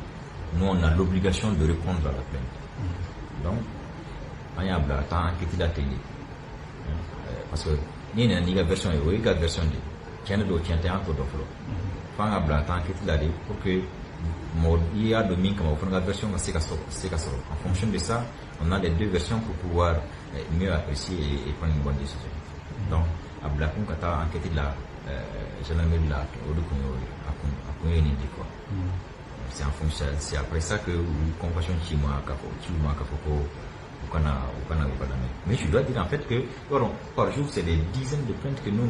nous on a l'obligation de répondre à la plainte. Donc, on y a tant enquête la télé. Parce que ni la version est oui, la version de qui ne doit tient un peu d'offre. Quand on a tant enquête la télé pour que il y a de min comme on la version c'est en fonction de ça, on a les deux versions pour pouvoir mieux apprécier et prendre une bonne décision. Donc, à Blacon quand on enquête la gendarmerie là au quoi. C'est en fonction, c'est après ça que convocation chinois mais je dois dire en fait que par jour c'est des dizaines de plaintes que nous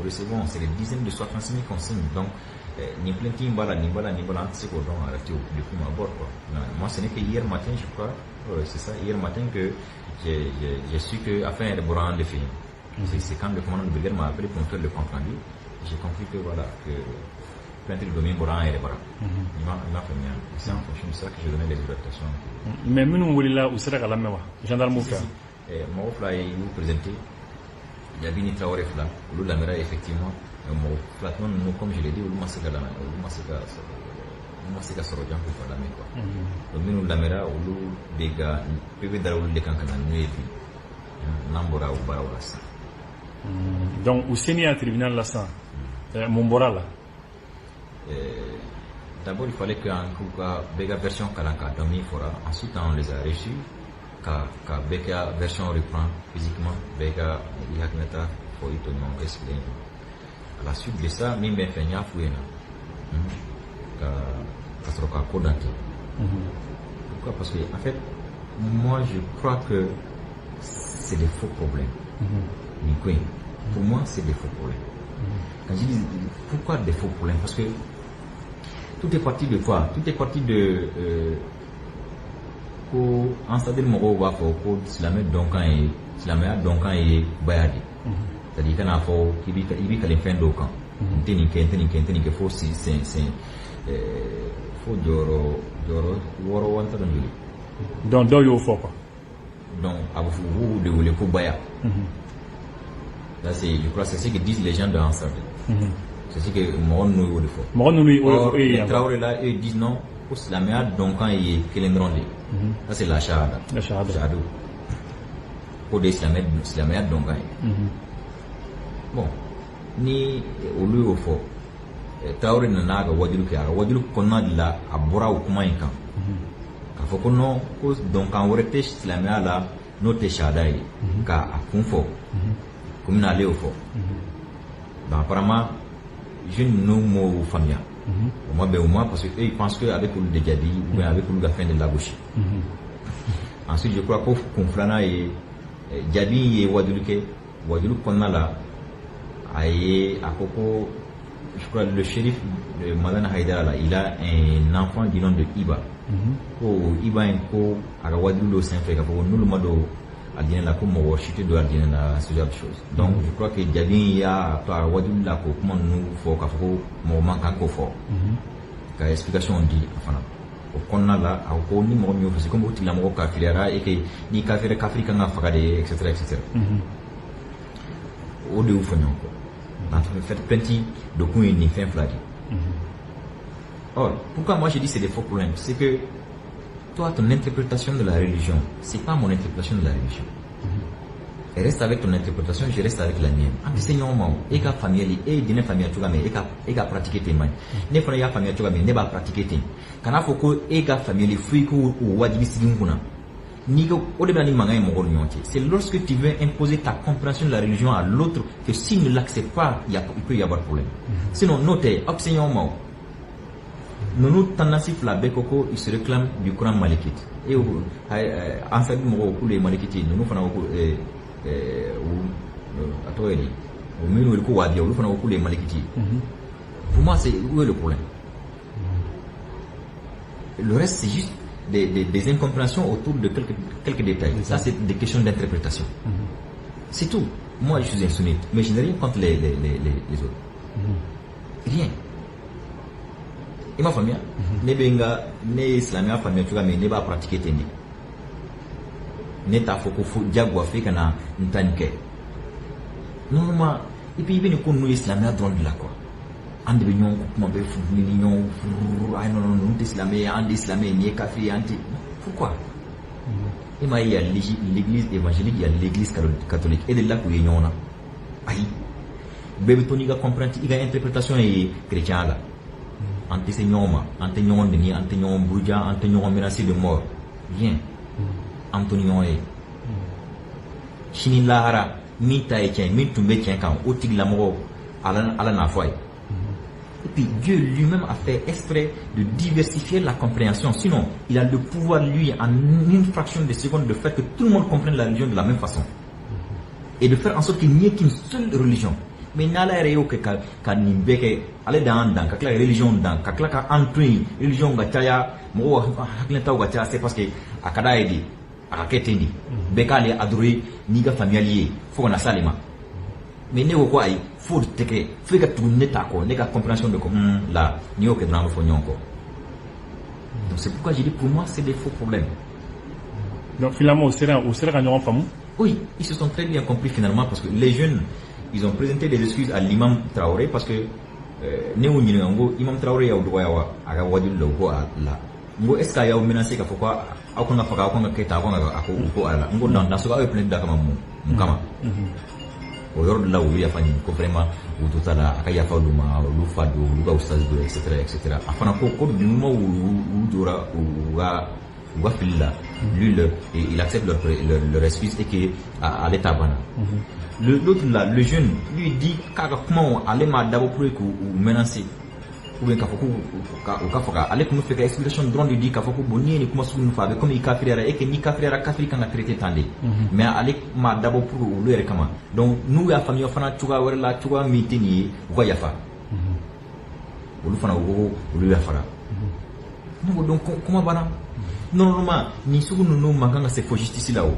recevons, c'est des dizaines de 65 000 consignes. Donc ni plainte ni bala c'est qu'on doit arrêter depuis ma bord quoi. Moi ce n'est que hier matin je crois, c'est ça hier matin que j'ai su que afin de boire de film. C'est quand le commandant de brigade m'a appelé pour me faire le compte rendu. J'ai compris que voilà que plainte de domaine Boran et Boran. Il m'a fait bien. C'est en fonction de ça que je donnais les orientations. Mais nous voulons là où c'est la même gendarme. mɔgɔ fila ye y'u présenté Jabini Traoré fila olu lamɛnna effectivement mɔgɔ fila tuma ninnu comme je l'ai dit olu ma se ka lamɛn olu ma se ka sɔrɔ jan k'u ka lamɛn quoi donc minnu lamɛnna olu bɛ ka bɛɛ bɛ dara olu de kan ka na n'u ye bi n'an bɔra o baaraw la sisan. Donc u seni à tribunal la sisan mun bɔra la. D'abord il fallait qu'un bɛɛ ka version kalan k'a dɔn min fɔra ensuite on les a reçus ka bɛɛ ka version reprend physiquement bɛɛ ka i hakilinata fɔ i tɔɲɔgɔn expliqué à la suite de ça min bɛ fɛ n y'a f'u ɲɛna ka sɔrɔ ka ko dante. Pourquoi? Parce que en fait moi je crois que c'est des faux problèmes. Pour moi c'est des faux problèmes. Quand je dis pourquoi des faux problèmes, parce que tout est parti de quoi? Tout est parti de ko en stade mɔgɔw b'a fɔ ko silamɛ dɔnkan ye baya de. C'est-à-dire kana fɔ k'i bi kalan fɛn dɔw kan. N tɛ nin kɛ fo fo jɔyɔrɔ 6 wanta dɔn joli. Donc dɔw y'o fɔ quoi. Donc a bɛ fɔ u de wele ko baya. Là c'est je crois c'est ce que disent les gens de Ansar. C'est ce que mɔgɔ ninnu y'o de fɔ. Mɔgɔ ninnu y'o les Traoré là eux disent non ko silamɛya dɔnkan ye kelen dɔrɔn de. Ça c'est la shahada. La shahada. Ko de silamɛya dɔnkan ye. Bon ni olu y'o fɔ Traoré nana ka wajulu kɛ a ka wajulu kɔnɔna de la a bɔra o kuma in kan k'a fɔ ko non ko dɔnkan wɛrɛ tɛ silamɛya la n'o tɛ shahada ye k'a kun fɔ komi ale y'o fɔ donc apparemment jeune ninnu m'o faamuya o ma bɛn o ma parce que eux ils pensent que avec olu de jaabi ou bien avec olu ka fɛn de lagosi. Ensuite je crois ko kun filanan ye jaabi ye wajulu kɛ wajulu kɔnɔna la a ko ko je crois le shérif de Madana Haïdara là il a un enfant du nom de Iba. Ko Iba ko a ka wajulu dɔ senfɛ k'a fɔ ko n'olu ma don aljana la ko mɔgɔ si tɛ don aljana la ce genre de choses. Donc je crois que jaabi y'a to a ka wajulu la k'o kuma ninnu fɔ k'a fɔ ko mɔgɔ man kan k'o fɔ ka explication di a fana o kɔnɔna la a ko ni mɔgɔ min y'o fɔ comme o tigilamɔgɔ kafiriyara et que ni kafiri kan ka faga de etc. O de y'u fɔ ɲɔgɔn kɔ. En fait, plenty de coups et ni fin fladi. Or, pourquoi moi je dis c'est des faux problèmes? C'est que toi, ton interprétation de la religion, c'est pas mon interprétation de la religion. Et reste avec ton interprétation, je reste avec la mienne. En enseignement, et qu'à famille, et d'une famille à tout gamin, et qu'à pratiquer tes mains. Ne pas y a famille à tout gamin, ne pas pratiquer tes. Quand à faut et qu'à famille, fruits ou wadibi sigunguna. C'est lorsque tu veux imposer ta compréhension de la religion à l'autre que s'il ne l'accepte pas, il peut y avoir problème. Sinon, notez, obsession, nous tendance la bekoko, il se réclame du Coran malikite. Et en fait, nous les malikites, nous faisons les malikites. Pour moi, c'est où est le problème? Le reste, c'est juste des incompréhensions autour de quelques détails. Ça, c'est des questions d'interprétation. C'est tout. Moi, je suis un sunnite, mais je n'ai rien contre les autres. Rien. Et ma famille, ne islamia famille, tu vois, mais ne va pratiquer tes nez. Ne t'a faut que faut diagwa fait qu'on a une tanke. Non, moi, et puis il nous islamia dans de la quoi. Ande ñoo kuma be fu ni ñoo ay non non islamé ande islamé ni kafir anti pourquoi il y a l'église évangélique il y a l'église catholique et de là que ñoo na ay bébé toni ga comprendre il y a interprétation et chrétien là anti se ñoma anti ñoo ni anti ñoo bourja anti ñoo menacé de mort rien antonio e chini lahara mi ta e tien mi tumbe tien kan o tig la mo ala na foi. Et puis Dieu lui-même a fait exprès de diversifier la compréhension. Sinon, il a le pouvoir, lui, en une fraction de seconde, de faire que tout le monde comprenne la religion de la même façon. Et de faire en sorte qu'il n'y ait qu'une seule religion. Mais il n'y a pas de nimbeke, aller dans la religion, dans la religion, c'est parce que Akada est dit, Akaketendi, Beka les adorer, Niga familier, faut qu'on a salima. Mais ne quoi faut que faut que tu n'aies pas la compréhension de comment là ni au que dans le fond encore. Donc c'est pourquoi j'ai dit pour moi c'est des faux problèmes. Donc finalement au sera quand on famou. Oui, ils se sont très bien compris finalement parce que les jeunes, ils ont présenté des excuses à l'imam Traoré parce que Imam Traoré a eu droit à la voix du logo là. Est-ce qu'il y a eu menacé qu'il faut quoi à qu'on a fait à qu'on a quitté à qu'on a là. Dans ce cas, il plein d'accord Mukama. Au yɔrɔ de la olu yafa ɲini ko vraiment u to ta la a ka yafa olu ma olu fa don olu ka ustaz don etc. a fana ko dunuma u jora u ka fili la lui il accepte leur excuse et que ale ta bana l'autre là le jeune lui dit k'a ka kuma ale m'a dabɔ pour que u menacer ou bien k'a fɔ ko ka fɔ ale kun fɛ ka explication dɔrɔn de di k'a fɔ ko bon ni ye nin kuma sugu ninnu fɔ a bɛ comme i kafiriyara et que ni kafiriyara kafiri kan ka traiter tan de mais ale m'a dabɔ pour olu yɛrɛ kama donc n'u y'a faamuya fana cogoya wɛrɛ la cogoya min tɛ nin ye u ka yafa olu fana ko olu yafara ne ko donc kuma banna normalement ni sugu ninnu man kan ka se fo justice la o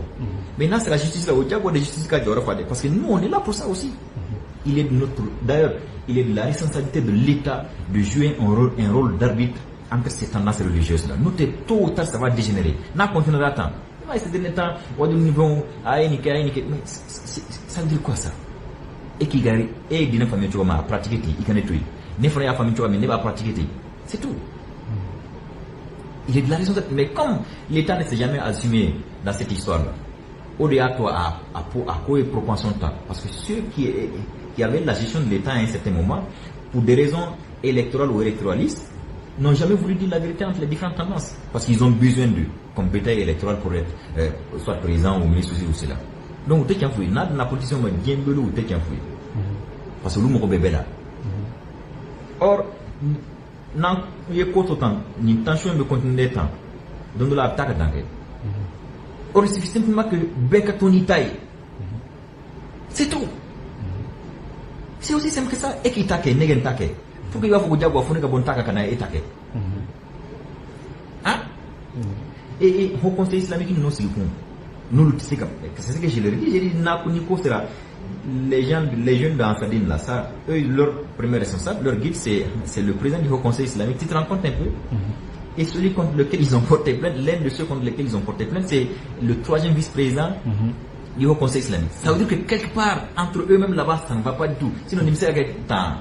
mais n'a sera justice la o jago de justice ka jɔyɔrɔ fa dɛ parce que nous on est là pour ça aussi il est de notre d'ailleurs il est de la responsabilité de l'État de jouer un rôle d'arbitre entre ces tendances religieuses-là. Nous, tôt ou tard, ça va dégénérer. N'a continuera tant. Mais ces derniers temps, on dit niveau mais ça veut dire quoi ça? Et qui gagne et d'une famille tu vas pratiquer, il connaît tout. N'est pas la famille tu vas mais ne va pratiquer. C'est tout. Il est de la responsabilité. Mais comme l'État ne s'est jamais assumé dans cette histoire-là, au-delà toi à quoi est propension temps, parce que ceux qui avaient la gestion de l'État à un certain moment, pour des raisons électorales ou électoralistes, n'ont jamais voulu dire la vérité entre les différentes tendances. Parce qu'ils ont besoin d'eux, comme bétail électoral pour être soit président ou ministre ou cela. Donc, vous êtes n'a la politique bien belou ou t'es parce que nous sommes là. Or, dans les courts temps, une tension de continuer temps, donc la attaque d'engrais. Or, il suffit simplement que Bekatoni taille. C'est tout. C'est aussi simple que ça. Et qui taque, n'est pas taque. Faut qu'il y ait un diable, il faut que bon taque kana et taque. Hein? Et au Conseil islamique, nous aussi, nous le disons. C'est ce que je leur dis. J'ai dit, les jeunes dans Sadine là, ça, eux, leur premier responsable, leur guide, c'est le président du Haut Conseil islamique. Tu te rends compte un peu? Et celui contre lequel ils ont porté plainte, l'un de ceux contre lesquels ils ont porté plainte, c'est le troisième vice-président du Haut Conseil islamique. Ça veut dire que quelque part, entre eux-mêmes là-bas, ça ne va pas du tout. Sinon, il me sert temps.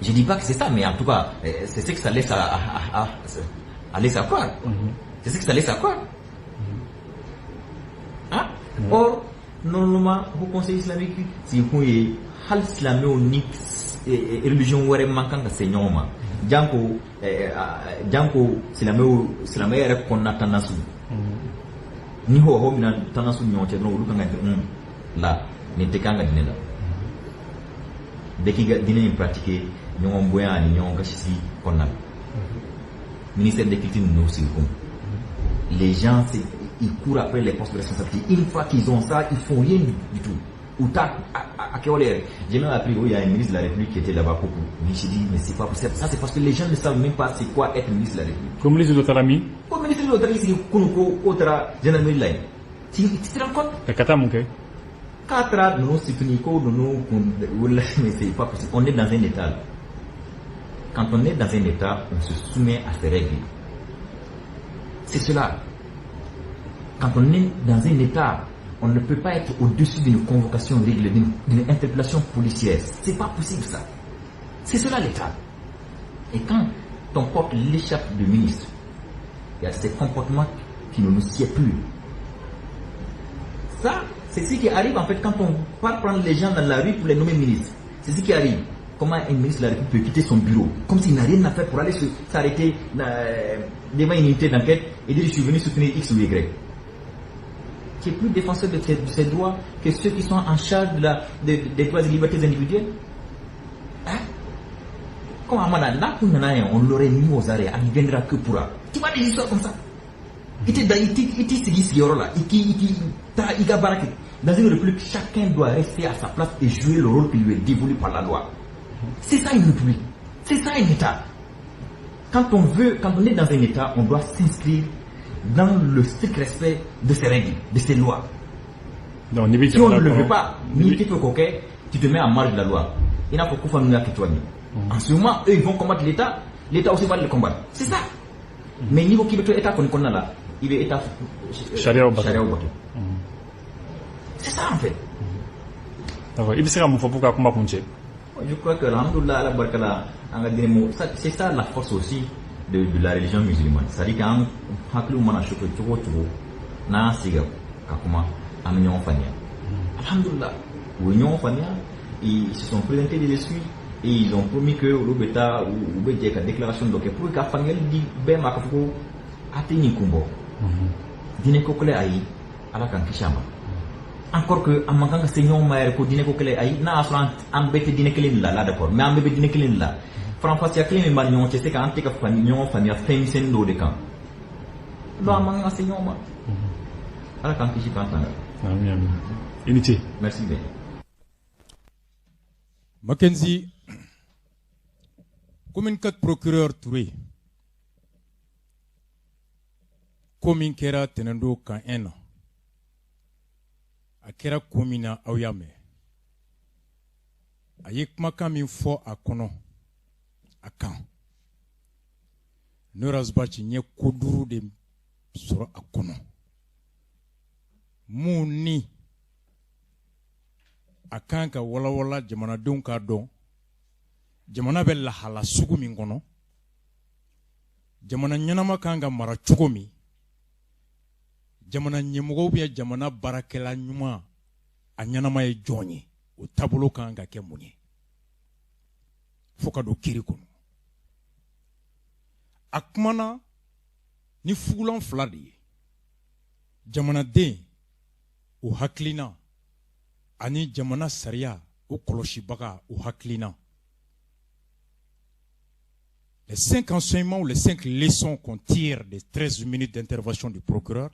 Je dis pas que c'est ça, mais en tout cas, c'est ce que ça laisse à laisser à croire. C'est ce que ça laisse à croire. Hein? Or, normalement, au Conseil islamique, si vous voyez, hal islamique et religion ouare manquant de ces noms, Janko islamique est qu'on a tendance. Ni ho mina tendance nyon te no lu kan la ni te kan gadine la. Dès qu'il dîner pratiquer nyon boya ni nyon gashisi konna. Ministère de culture nous aussi. Les gens ils courent après les postes de responsabilité. Une fois qu'ils ont ça, ils font rien du tout. Ou à quelle heure? J'ai même appris où il y a un ministre de la République qui était là-bas pour lui. J'ai dit, mais c'est pas possible. Ça, c'est parce que les gens ne savent même pas c'est quoi être ministre de la République. Comme ministre de l'Autarami? Comme ministre de l'Autarami, c'est Kunuko, Otra, Gendarmerie. Tu te rends compte? Le Katamunke? Quatre, nous, c'est Kuniko, mais c'est pas possible. On est dans un état. Quand on est dans un état, on se soumet à ses règles. C'est cela. Quand on est dans un état, on ne peut pas être au-dessus d'une convocation régulière, d'une interpellation policière. C'est pas possible ça. C'est cela l'État. Et quand on porte l'échappe de ministre, il y a ces comportements qui ne nous sied plus. Ça, c'est ce qui arrive en fait quand on part prendre les gens dans la rue pour les nommer ministres. C'est ce qui arrive. Comment un ministre de la République peut quitter son bureau comme s'il n'a rien à faire pour aller s'arrêter devant une unité d'enquête et dire je suis venu soutenir X ou Y. Qui est plus défenseur de ses droits que ceux qui sont en charge des droits et libertés individuelles. Hein? Comme à Manana, on l'aurait mis aux arrêts, on ne viendra que pour ça. Tu vois des histoires comme ça. Dans une république, chacun doit rester à sa place et jouer le rôle qui lui est dévolu par la loi. C'est ça une république. C'est ça un État. Quand on est dans un État, on doit s'inscrire dans le strict respect de ses règles, de ses lois. Non, si on ne le veut pas, tu te mets en marge de la loi. Il n'a pas qu'on fasse en ce moment, eux ils vont combattre l'État, l'État aussi va le combattre. C'est ça. Mais niveau qui veut l'État qu'on connaît là, il est état charia au bateau. C'est ça en fait. D'accord. Il sera mon pour comment puncher. Je crois que alhamdoulilah la barkala c'est ça la force aussi de la religion musulmane. C'est-à-dire qu'en haklu mana shoko chogo chogo na siga kakuma am nyon fania. Alhamdoulilah. Ou nyon fania, ils se sont présentés des excuses et ils ont promis que l'obeta ou bedje ka déclaration donc pour ka fangel di be makafuko atini kumbo. Dine ko kole ayi ala kan kishama. Encore que amakanga seigneur maire ko dine ko kele ay na asran am bete dine kele la d'accord mais am bete dine kele la franchement ya kele man nyon c'est que ante ka fami nyon fami a femisen do de kan do amanga seigneur ma ala kan kishi kan tanga amin unité merci bien Mackenzie commune 4 procureur Touré commune kera tenendo kan 1 an a kɛra ko min na aw y'a mɛn a ye kumakan min fɔ a kɔnɔ a kan Norazbachi n ye ko 5 de sɔrɔ a kɔnɔ mun ni a kan ka walawala jamanadenw k'a dɔn jamana bɛ lahala sugu min kɔnɔ jamana ɲɛnama kan ka mara cogo min jamana ɲɛmɔgɔw bɛ jamana baarakɛla ɲuman a ɲɛnama ye jɔn ye o taabolo kan ka kɛ mun ye fo ka don kiri kɔnɔ a kumana ni fugulan 2 de ye jamanaden o hakilina ani jamana sariya o kɔlɔsibaga o hakilina les 5 enseignements ou les 5 leçons qu'on tire des 13 minutes d'intervention du procureur.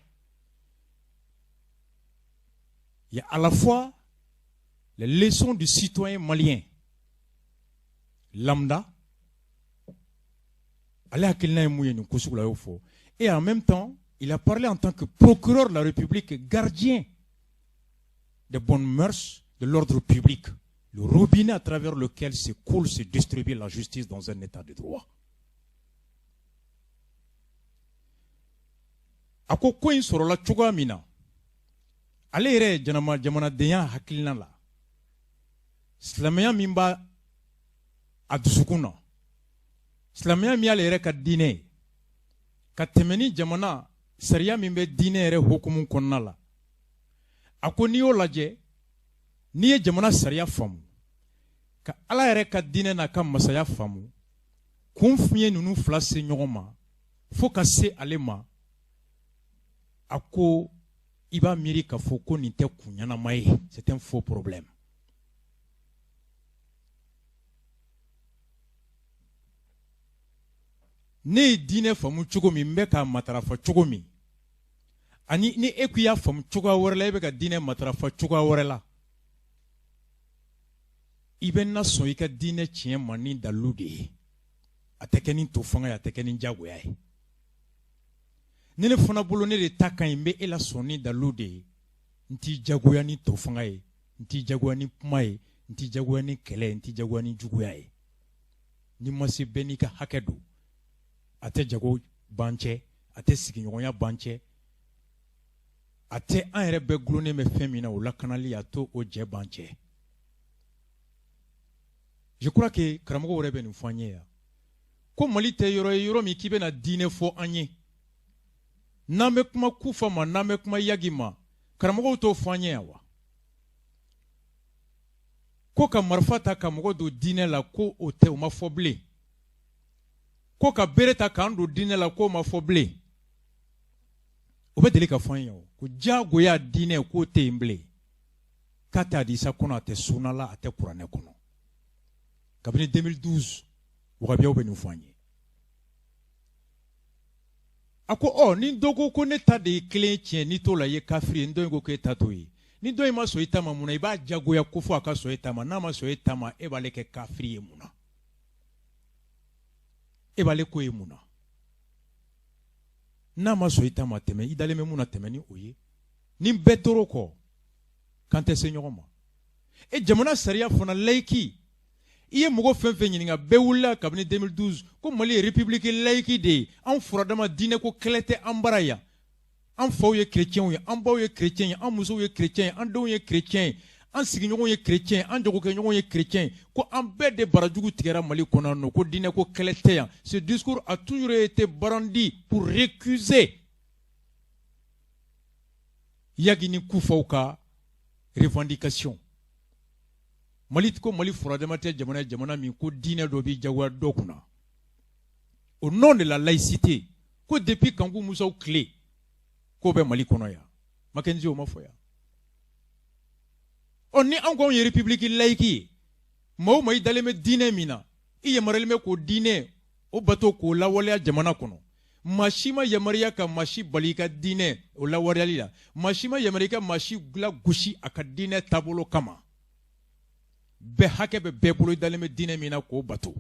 Il y a à la fois les leçons du citoyen malien lambda, et en même temps, il a parlé en tant que procureur de la République, gardien des bonnes mœurs, de l'ordre public, le robinet à travers lequel se coule, se distribue la justice dans un état de droit. Ako ko in sorola cogoya min na ale yɛrɛ jamanadenya hakilina la silamɛya min b'a a dusukun na silamɛya min y'ale yɛrɛ ka diinɛ ye ka tɛmɛ ni jamana sariya min bɛ diinɛ yɛrɛ hukumu kɔnɔna la a ko n'i y'o lajɛ n'i ye jamana sariya faamu ka ala yɛrɛ ka diinɛ n'a ka masaya faamu kun fiɲɛ ninnu 2 se ɲɔgɔn ma fo ka se ale ma a ko i b'a miiri k'a fɔ ko nin tɛ kun ɲɛnama ye c'est un faux problème. Ne ye diinɛ faamu cogo min n bɛ k'a matarafa cogo min ani ni e ko i y'a faamu cogoya wɛrɛ la e bɛ ka diinɛ matarafa cogoya wɛrɛ la i bɛ na sɔn i ka diinɛ tiɲɛ ma ni dalilu de ye a tɛ kɛ ni to fanga ye a tɛ kɛ ni jagoya ye. Ne ne fana bolo ne de ta kan in bɛ e la sɔn ni dalilu de ye n t'i jagoya ni to fanga ye n t'i jagoya ni kuma ye n t'i jagoya ni kɛlɛ ye n t'i jagoya ni juguya ye ni ma se bɛɛ n'i ka hakɛ don a tɛ jago ban cɛ a tɛ sigiɲɔgɔnya ban cɛ a tɛ an yɛrɛ bɛɛ gulonnen bɛ fɛn min na o lakanali a to o jɛ ban cɛ. Je crois que karamɔgɔw yɛrɛ bɛ nin fɔ an ye yan ko Mali tɛ yɔrɔ ye yɔrɔ min k'i bɛna diinɛ fɔ an ye n'an bɛ kuma kufa ma n'an bɛ kuma yagi ma karamɔgɔw t'o fɔ an ye yan wa ko ka marifa ta ka mɔgɔ don diinɛ la ko o tɛ o ma fɔ bilen ko ka bere ta k'an don diinɛ la ko o ma fɔ bilen o bɛ deli ka fɔ an ye ko diyagoya diinɛ k'o tɛ yen bilen k'a tɛ Adisa kɔnɔ a tɛ Sunna la a tɛ kuranɛ kɔnɔ kabini 2012 wagabiyaw bɛ nin fɔ an ye a ko ni dɔ ko ne ta de ye kelen tiɲɛ ni t'o la i ye kafiri ye ni dɔ in ko k'e ta t'o ye ni dɔ in ma sɔn i ta ma mun na i b'a jagoya ko fɔ a ka sɔn e ta ma n'a ma sɔn e ta ma e b'ale kɛ kafiri ye mun na e b'ale ko ye mun na n'a ma sɔn i ta ma tɛmɛ i dalen bɛ mun na tɛmɛ ni o ye ni bɛɛ tor'o kɔ k'an tɛ se ɲɔgɔn ma e jamana sariya fana layiki i ye mɔgɔ fɛn fɛn ɲininka bɛɛ wulila kabini 2012 ko Mali ye république layiki de ye an furadama diinɛ ko kɛlɛ tɛ an bara yan an faw ye chrétien ye an baw ye chrétien ye an musow ye chrétien ye an denw ye chrétien ye an sigiɲɔgɔnw ye chrétien an jagokɛɲɔgɔnw ye chrétien ko an bɛɛ de barajugu tigɛra Mali kɔnɔ no ko diinɛ ko kɛlɛ tɛ yan. Ce discours a toujours été brandi pour récuser Yagi ni Kufaw ka revendication. Mali ko Mali furadama tɛ jamana min ko diinɛ dɔ bi jagoya dɔ kunna. Au nom de la laïcité ko depuis Kanku Musaw tile ko bɛ Mali kɔnɔ yan. Mackenzie o ma fɔ yan. On ni an ko anw ye république laïque ye. Maa o maa I dalen bɛ diinɛ min na I yamaruyalen bɛ k'o diinɛ o bato k'o lawaleya jamana kɔnɔ. Maa si ma yamaruya ka maa si bali I ka diinɛ o lawaleyali la. Maa si ma yamaruya ka maa si lagosi a ka diinɛ taabolo kama. Bɛɛ hakɛ bɛ bɛɛ bolo I dalen bɛ diinɛ min na k'o bato.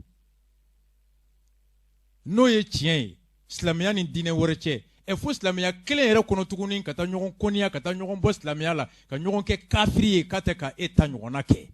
N'o ye tiɲɛ ye silamɛya ni diinɛ wɛrɛ cɛ fo silamɛya kelen yɛrɛ kɔnɔ tuguni ka taa ɲɔgɔn kɔniya ka taa ɲɔgɔn bɔ silamɛya la ka ɲɔgɔn kɛ kafiri ye k'a tɛ ka e ta ɲɔgɔnna kɛ.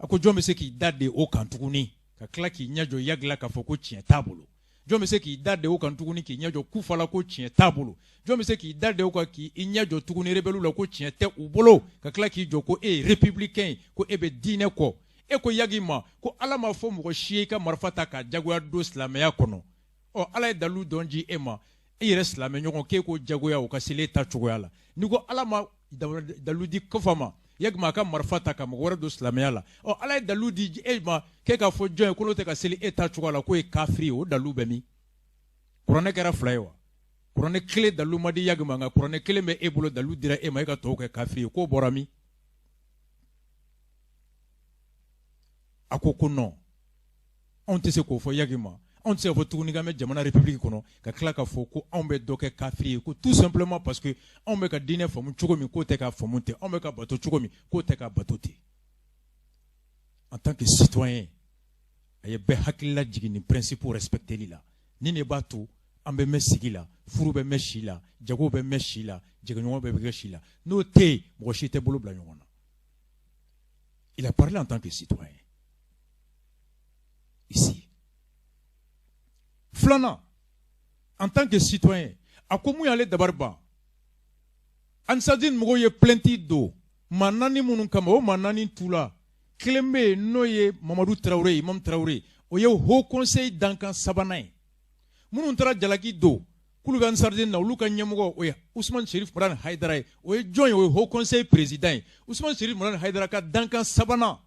A ko jɔn bɛ se k'i da de o kan tuguni ka tila k'i ɲɛ jɔ Yagi la k'a fɔ ko tiɲɛ t'a bolo. Jɔn bɛ se k'i da de o kan tuguni k'i ɲɛ jɔ Kufa la ko tiɲɛ t'a bolo. Jɔn bɛ se k'i da de o kan k'i ɲɛ jɔ tuguni rebelle la ko tiɲɛ tɛ u bolo ka tila k'i jɔ ko e ye républicain ye ko e bɛ diinɛ kɔ. E ko Yagi ma ko Ala ma fɔ mɔgɔ si ye I ka marifa ta ka jagoya don silamɛya kɔnɔ. Ala ye dalu dɔn di e ma e yɛrɛ silamɛ ɲɔgɔn k'e ko jagoya o ka seli e ta cogoya la. Ni ko Ala ma dalu di Kufa ma Yagi ma a ka marifa ta ka mɔgɔ wɛrɛ don silamɛya la. Ala ye dalu di e ma k'e k'a fɔ jɔn ye ko n'o tɛ ka seli e ta cogoya la k'o ye kafiri ye o dalu bɛ min? Kuranɛ kɛra fila ye wa? Kuranɛ kelen dalu ma di Yagi ma nka kuranɛ kelen bɛ e bolo dalu dira e ma e ka tɔw kɛ kafiri ye k'o bɔra min? A ko non anw tɛ se k'o fɔ Yagi ma anw tɛ se k'a fɔ tuguni k'an bɛ jamana république kɔnɔ ka tila k'a fɔ ko anw bɛ dɔ kɛ kafiri ye ko tout simplement parce que anw bɛ ka diinɛ faamu cogo min k'o tɛ k'a faamu ten anw bɛ ka bato cogo min k'o tɛ k'a bato ten. En tant que citoyen a ye bɛɛ hakili lajigin nin principe respecteli la ni ne b'a to an bɛ mɛn sigi la furu bɛ mɛn si la jago bɛ mɛn si la jɛgɛɲɔgɔn bɛ kɛ si la n'o tɛ yen mɔgɔ si tɛ bolo bila ɲɔgɔn na. Il a parlé en tant que citoyen. Ici. Flana, en tant que citoyen, a ko mun y'ale dabari ban Ansadine mɔgɔw ye plainte do maa naani minnu kama o maa naani tula kelen bɛ yen n'o ye Mamadu Tarawele Imam Tarawele o ye Haut Conseil dankan sabanan ye minnu taara jalaki do k'olu bɛ Ansadine na olu ka ɲɛmɔgɔ o ye Ousmane Cherif Marane Haidara ye o ye jɔn ye o ye Haut Conseil président ye Ousmane Cherif Marane Haidara ka dankan sabanan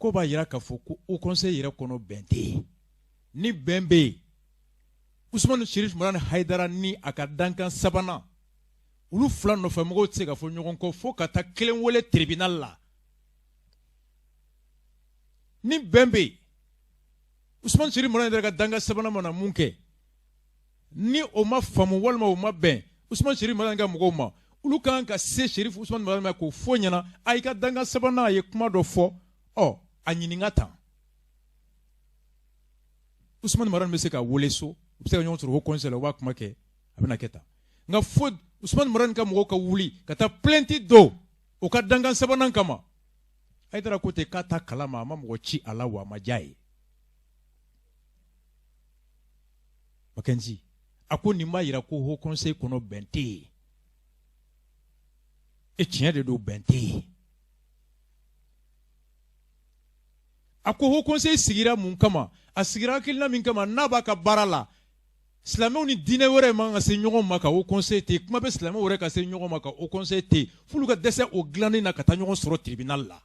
ko b'a yira k'a fɔ ko Haut Conseil yɛrɛ kɔnɔ bɛn tɛ yen ni bɛn bɛ yen Ousmane Cherif Marane Haidara ni a ka dankan sabanan olu fila nɔfɛmɔgɔw tɛ se ka fɔ ɲɔgɔn kɔ fo ka taa kelen wele tribunal la ni bɛn bɛ yen Ousmane Cherif Marane Haidara ka dankan sabanan mana mun kɛ ni o ma faamu walima o ma bɛn Ousmane Cherif Marane ka mɔgɔw ma olu kan ka se Cherif Ousmane Marane ma k'o fɔ ɲɛna a y'i ka dankan sabanan a ye kuma dɔ fɔ a ɲininka tan Ousmane Marane bɛ se ka wele so u bɛ se ka ɲɔgɔn sɔrɔ Haut Conseil la u b'a kuma kɛ a bɛna kɛ tan nka fo Ousmane Marane ka mɔgɔw ka wuli ka taa plainte do o ka dankan sabanan kama Haidara ko ten k'a ta kalama a ma mɔgɔ ci a la wa a ma diya ye Mackenzie a ko nin b'a yira ko Haut Conseil kɔnɔ bɛn tɛ yen e tiɲɛ de don bɛn tɛ yen a ko Haut Conseil sigira mun kama a sigira hakilina min kama n'a b'a ka baara la silamɛw ni diinɛ wɛrɛ man ka se ɲɔgɔn ma ka Haut Conseil ten kuma bɛ silamɛw wɛrɛ ka se ɲɔgɔn ma ka Haut Conseil ten f'olu ka dɛsɛ o dilanni na ka taa ɲɔgɔn sɔrɔ tribunal la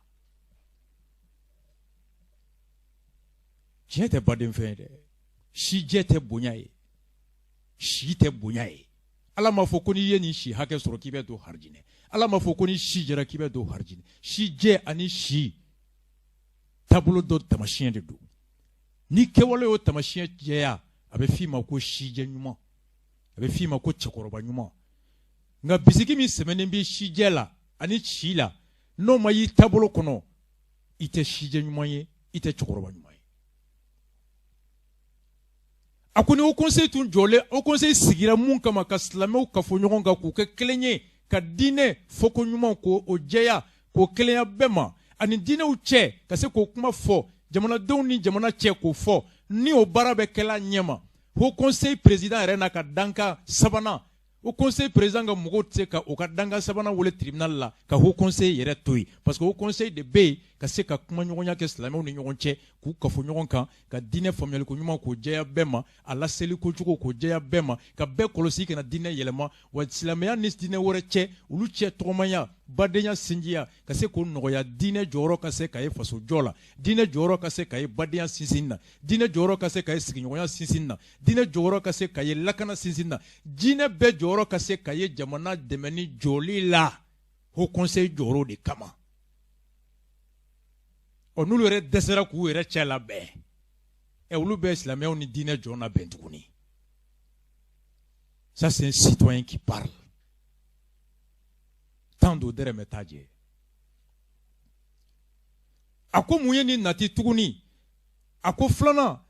tiɲɛ tɛ baden fɛn ye dɛ sijɛ tɛ bonya ye si tɛ bonya ye Ala m'a fɔ ko n'i ye nin si hakɛ sɔrɔ k'i bɛ don harijinɛ Ala m'a fɔ ko ni si jɛra k'i bɛ don harijinɛ sijɛ ani si taabolo dɔ tamasiyɛn de don ni kɛwale y'o tamasiyɛn jɛya a bɛ f'i ma ko sijɛ ɲuman a bɛ f'i ma ko cɛkɔrɔba ɲuman nka bisigi min sɛmɛnen bɛ sijɛ la ani si la n'o ma y'i taabolo kɔnɔ i tɛ sijɛ ɲuman ye i tɛ cɛkɔrɔba ɲuman ye a ko ni Haut Conseil tun jɔlen Haut Conseil sigira mun kama ka silamɛw kafo ɲɔgɔn kan k'u kɛ kelen ye ka diinɛ fɔko ɲuman k'o jɛya k'o kelenya bɛɛ ma ani diinɛw cɛ ka se k'o kuma fɔ jamanadenw ni jamana cɛ k'o fɔ ni o baara bɛ kɛla ɲɛma Haut Conseil président yɛrɛ n'a ka danka sabanan Haut Conseil président ka mɔgɔw tɛ se ka o ka danka sabanan wele tribunal la ka Haut Conseil yɛrɛ to yen parce que Haut Conseil de bɛ yen ka se ka kuma ɲɔgɔnya kɛ silamɛw ni ɲɔgɔn cɛ k'u kafo ɲɔgɔn kan ka diinɛ faamuyaliko ɲuman k'o jɛya bɛɛ ma a laseli kojugu k'o jɛya bɛɛ ma ka bɛɛ kɔlɔsi kana diinɛ yɛlɛma wa silamɛya ni diinɛ wɛrɛ cɛ olu cɛ tɔgɔmanya badenya sinjiya ka se k'o nɔgɔya diinɛ jɔyɔrɔ ka se ka ye faso jɔ la diinɛ jɔyɔrɔ ka se ka ye badenya sinsin na diinɛ jɔyɔrɔ ka se ka ye sigiɲɔgɔnya sinsin na diinɛ jɔyɔrɔ ka se ka ye lakana sinsin na diinɛ bɛɛ jɔyɔrɔ ka se ka ye jamana dɛmɛni jɔli la Haut Conseil jɔyɔrɔ de kama n'olu yɛrɛ dɛsɛra k'u yɛrɛ cɛ labɛn olu bɛ silamɛw ni diinɛ jɔ na bɛn tuguni ça c'est un citoyen qui parle tant d'o dɛrɛmɛ t'a jɛ a ko mun ye ni nati tuguni a ko filanan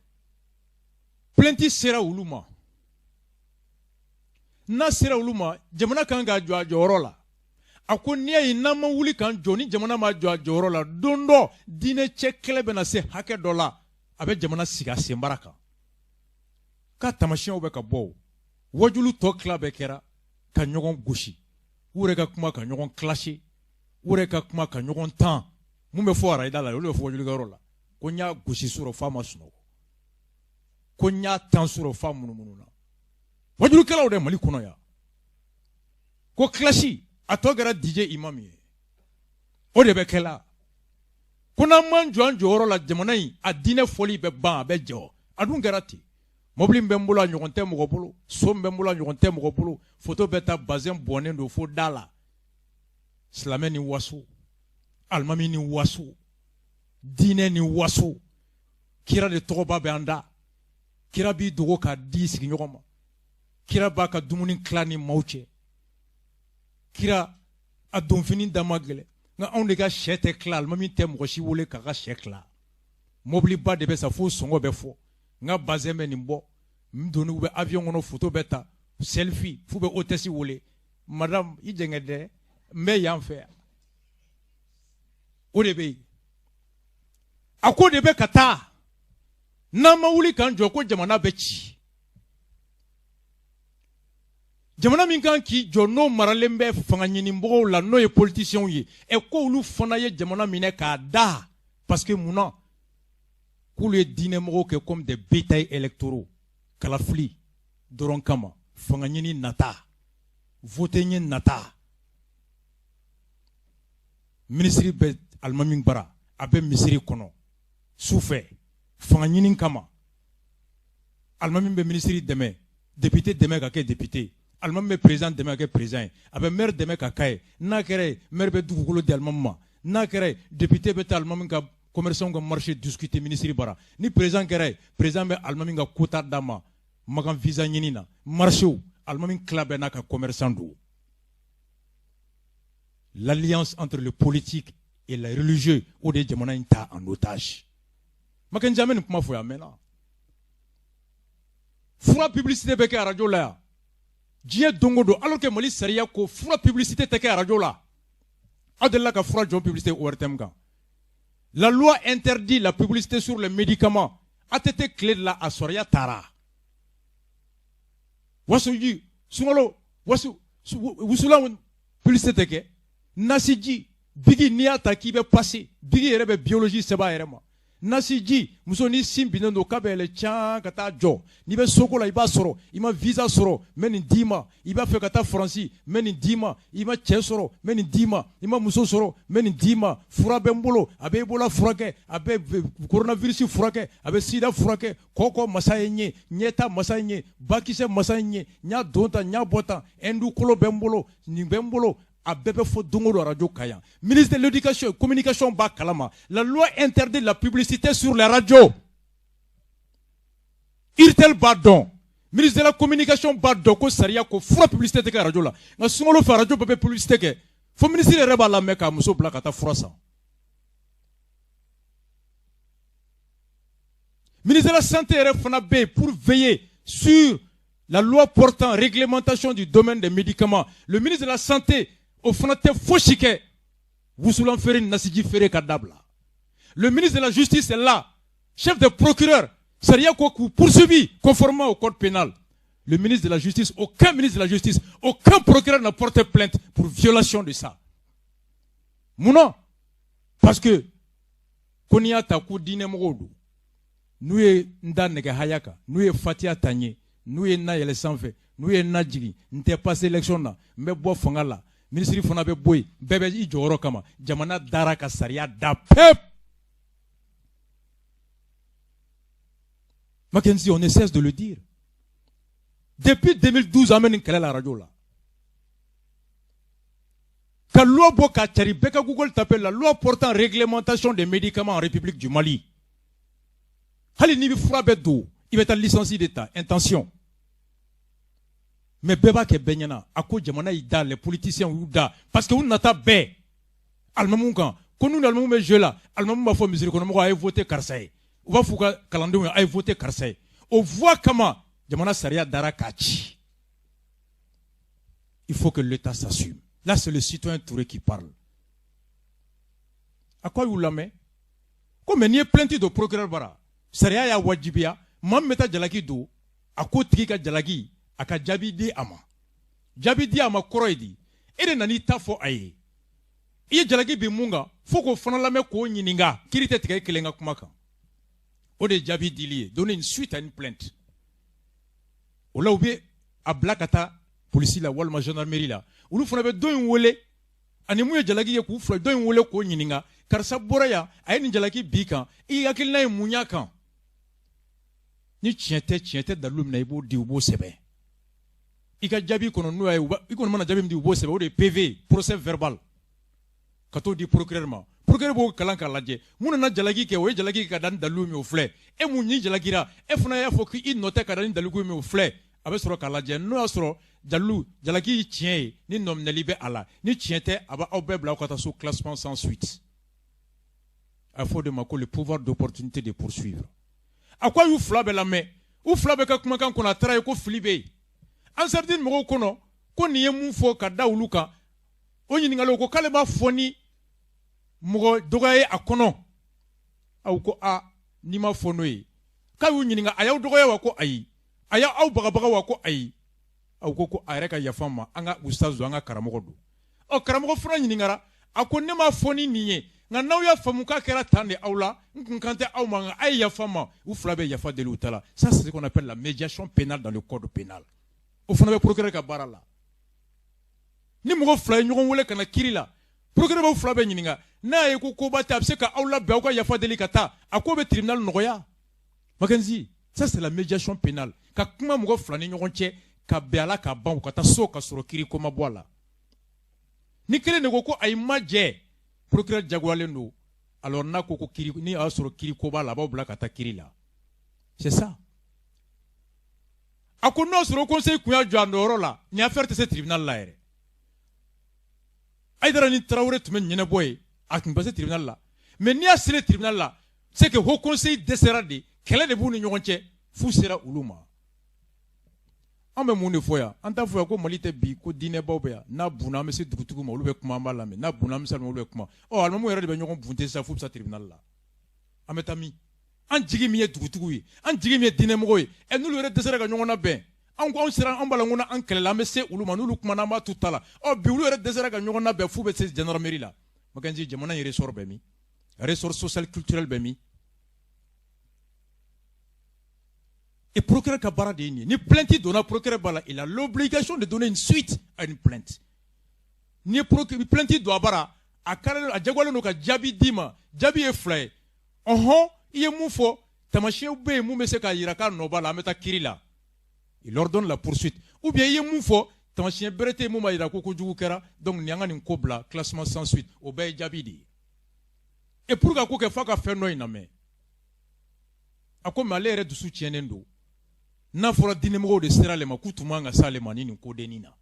plainte sera olu ma n'a sera olu ma jamana kan ka jɔ a jɔyɔrɔ la a ko n'i y'a ye n'an ma wuli k'an jɔ ni jamana ma jɔ a jɔyɔrɔ la don dɔ diinɛ cɛ kɛlɛ bɛna se hakɛ dɔ la a bɛ jamana sigi a senbara kan k'a taamasiyɛnw bɛ ka bɔ wajulu tɔ tila bɛɛ kɛra ka ɲɔgɔn gosi u yɛrɛ ka kuma ka ɲɔgɔn kilasi u yɛrɛ ka kuma ka ɲɔgɔn tan mun bɛ fɔ arayida la olu bɛ fɔ wajulikɛyɔrɔ la ko n y'a gosi sɔrɔ f'a ma sunɔgɔ ko n y'a tan sɔrɔ f'a munumunu na wajulikɛlaw de Mali kɔnɔ yan ko kilasi a tɔ kɛra DJ Imam ye o de bɛ kɛla ko n'an m'an jɔ an jɔyɔrɔ la jamana in a diinɛ fɔli bɛ ban a bɛ jɔ a dun kɛra ten mobili bɛ n bolo a ɲɔgɔn tɛ mɔgɔ bolo so bɛ n bolo a ɲɔgɔn tɛ mɔgɔ bolo photo bɛ taa bazin bɔnnen don fo da la silamɛ ni waso alimami ni waso diinɛ ni waso kira de tɔgɔba bɛ an da kira b'i dogo k'a di sigiɲɔgɔn ma kira b'a ka dumuni tila ni maaw cɛ kira a donfini da ma gɛlɛ nka anw de ka sɛ tɛ tila alimami tɛ mɔgɔ si wele k'a ka sɛ tila mobiliba de bɛ sa fo sɔngɔ bɛ fɔ n ka bazin bɛ nin bɔ n donni u bɛ avion kɔnɔ photo bɛ ta selfie f'u bɛ hôtesse wele madame i jɛngɛ dɛ n bɛ yan fɛ yan o de bɛ yen a ko de bɛ ka taa n'an ma wuli k'an jɔ ko jamana bɛ ci jamana min kan k'i jɔ n'o maralen bɛ fanga ɲinibagaw la n'o ye politiciens ye ko olu fana ye jamana minɛ k'a da parce que munna k'olu ye diinɛmɔgɔw kɛ comme des bétails électoraux kalafili dɔrɔn kama fanga ɲini nata voter ɲɛ nata ministre bɛ alimami bara a bɛ misiri kɔnɔ sufɛ fanga ɲini kama alimami bɛ ministre dɛmɛ député dɛmɛ ka kɛ député alimami bɛ président dɛmɛ ka kɛ président ye a bɛ maire dɛmɛ ka k'a ye n'a kɛra ye maire bɛ dugukolo di alimami ma n'a kɛra ye député bɛ taa alimami ka commerçants ka marché discuter ministre bara ni président kɛra ye président bɛ alimami ka quota d'a ma magan visa ɲini na marché alimami tila bɛɛ n'a ka commerçant don l'alliance entre le politique et les religieux o de jamana in ta en otage makan jame ni kuma fɔ yan mɛnna fura publicité bɛ kɛ radio la yan diɲɛ don o don alors que Mali sariya ko fura publicité tɛ kɛ radio la aw delila ka fura jɔn publicité ORTM kan la loi interdit la publicité sur les médicaments ATT clé de la a sɔrɔya taara wasoji sunkalo wusulan publicité tɛ kɛ nasiji bigi n'i y'a ta k'i bɛ passé bigi yɛrɛ bɛ biologie sɛbɛn a yɛrɛ ma nasiji muso ni sin binnen don k'a bɛ yɛlɛ can ka taa jɔ n'i bɛ soko la i b'a sɔrɔ i ma visa sɔrɔ n bɛ nin d'i ma i b'a fɛ ka taa faransi n bɛ nin d'i ma i ma cɛ sɔrɔ n bɛ nin d'i ma i ma muso sɔrɔ n bɛ nin d'i ma fura bɛ n bolo a bɛ Ebola furakɛ a bɛ coronavirus furakɛ a bɛ sida furakɛ kɔkɔ masa ye n ye ɲɛta masa ye n ye bakisɛ masa ye n ye n y'a don tan n y'a bɔ tan hindu kolo bɛ n bolo nin bɛ n bolo a bɛɛ bɛ fɔ don o don radio kan yan ministre de l'éducation et communication b'a kalama la loi interdit la publicité sur les radios IRTEL b'a dɔn ministre de la communication b'a dɔn ko sariya ko fura publicité tɛ kɛ radio la nka sunkalo fɛ radio bɛɛ bɛ publicité kɛ fo ministre yɛrɛ b'a lamɛn k'a muso bila ka taa fura san ministre de la santé yɛrɛ fana bɛ yen pour veiller sur la loi portant réglementation du domaine des médicaments le ministre de la santé o fana tɛ fosi kɛ wusulan feere ni nasiji feere ka dabila le ministre de la justice est là chef de procureur Sariya ko k'u poursuivi conformément au code pénal. Le ministre de la Justice, aucun ministre de la Justice, aucun procureur n'a porté plainte pour violation de ça. Mouna, parce que Konya Takou Dine Morodo, nous y Nda Nega Hayaka, nous y Fatia Tanye, nous y Na Yele Sanfe, nous y Nadjiri, n'était pas sélection là, mais Bo Fangala, ministre Fonabe Boy, Bebe Ijoro Kama, Jamana Daraka Saria da Pep. Mackenzie, on ne cesse de le dire. Depuis 2012, on a la radio là. Quand la loi Bokachari, Beka Google t'appelle la loi portant réglementation des médicaments en République du Mali. Hali Nibi Furabedo, il va être licencié d'État, intention. Mais Beba ke Benyana, à cause de Mana Ida, les politiciens Ouda, parce que vous n'avez pas bé. Almamungan, quand nous n'allons pas jouer là, Almamouma faut mesure qu'on a voté Karsay. On va foutre calendrier a voté Karsay. On voit comment Jamana Saria Dara Kachi. Il faut que l'État s'assume. Là, c'est le citoyen Touré qui parle. À quoi vous la met? Comme il y a plein de procureurs bara. Saria ya wajibia, mam meta jalaki do, à côté de jalaki, à ka jabidi ama. Jabidi ama koroidi. Et nani tafo aye. Iye jalaki bimunga, faut qu'on fasse la me ko nyininga, kirite tika kelenga kumaka. Ode jabidi lié, donner une suite à une plainte. Ola oubie, à blakata, police la walma gendarmerie la. Ulu fana be do wole ani mu jalaki ye ku fla do wole ko nyininga karsa boraya ay ni jalaki bika I yakil na munya kan ni tiente dalum na ibo di ubo sebe ika jabi kono no ay iko mana jabi di ubo sebe o de PV procès verbal kato di procureur bo kalanka laje muna na jalaki ke o jalaki ka dan dalumi o fle e mu ni jalaki ra e fana ya fo ki note ka dan dalugo mi o fle abe soro ka laje no asoro Jalou, Jalaki tient, ni nom ne libé à la, ni tiente, aba obebla au sous classement sans suite. À faut de le pouvoir d'opportunité de poursuivre. À quoi vous flabe la main? Ou flabe kakumakan qu'on a trahi ko flibé? En certain moro kono, qu'on y est moufo kada ou luka, on y n'ingalo ko kaleba foni, moro dogaye a kono. Au ko a, nima fonoe. Kayu n'inga ayaw dogaye wako ayi. Aya au bagabaga wako ayi. Au koko areka ya fama anga ustazu anga karamogo o karamogo fura nyingara ako nema foni niye nga naw ya famuka kera tande aula nkante au manga ay ya fama ou flabe ya fa de l'utala. Ça c'est ce qu'on appelle la médiation pénale dans le code pénal. Au fond be procureur ka barala ni mo fla nyon wole kana kirila procureur ba flabe nyinga na e ko bata abse ka aula be ko ya fa delikata ako be tribunal noya Mackenzie. Ça c'est la médiation pénale ka kuma mo fla ni nyon che ka beala ka ban ka ta so ka soro kiri koma boala ni kele ne ko ay maje procureur jagwale no alors na ko kiri ni a soro kiri ko bala ba bla ka ta kiri la c'est ça akono soro conseil kuya jandoro la ni affaire de ce tribunal la ere ay dara ni Traoré tumen nyene boy akin ba ce tribunal la mais ni a ce tribunal la c'est que haut conseil desera de kele de bu ni nyonche fu sera uluma. On me moun foya anta foya ko malite bi ko dine bawbeya na buna me se dugutugu ma ulube kuma mala me na buna me sa ulube kuma o almamu yere de be nyogon bunte sa fu sa tribunal la ametami an jigi mi dugutugu yi an jigi mi dine mo yi e nulu yere desere ga nyogon na ben an ko on sera an bala ngona an kelela me se uluma nulu kuma na ma tutala o bi ulu yere desere ga nyogon na be fu be se gendarmerie la Mackenzie jamana yere sor be mi ressort social culturel be mi. Et procureur Kabara de ni plainte donne procureur Bala, il a l'obligation de donner une suite à une plainte. Ni plainte doit bara a kala a jagwalo no ka jabi dima jabi e fly. Il moufo tamashie ube mu mese ka yiraka no bala meta kirila. Il ordonne la poursuite. Ou bien il moufo tamashie berete mu ma yirako ko jugu kera donc nyanga ni kobla classement sans suite obey jabi di. Et pour ka ko ke faka fe no iname. Ako malere du soutienendo. Na fora dinemo de sera le makutu manga sale manini ko denina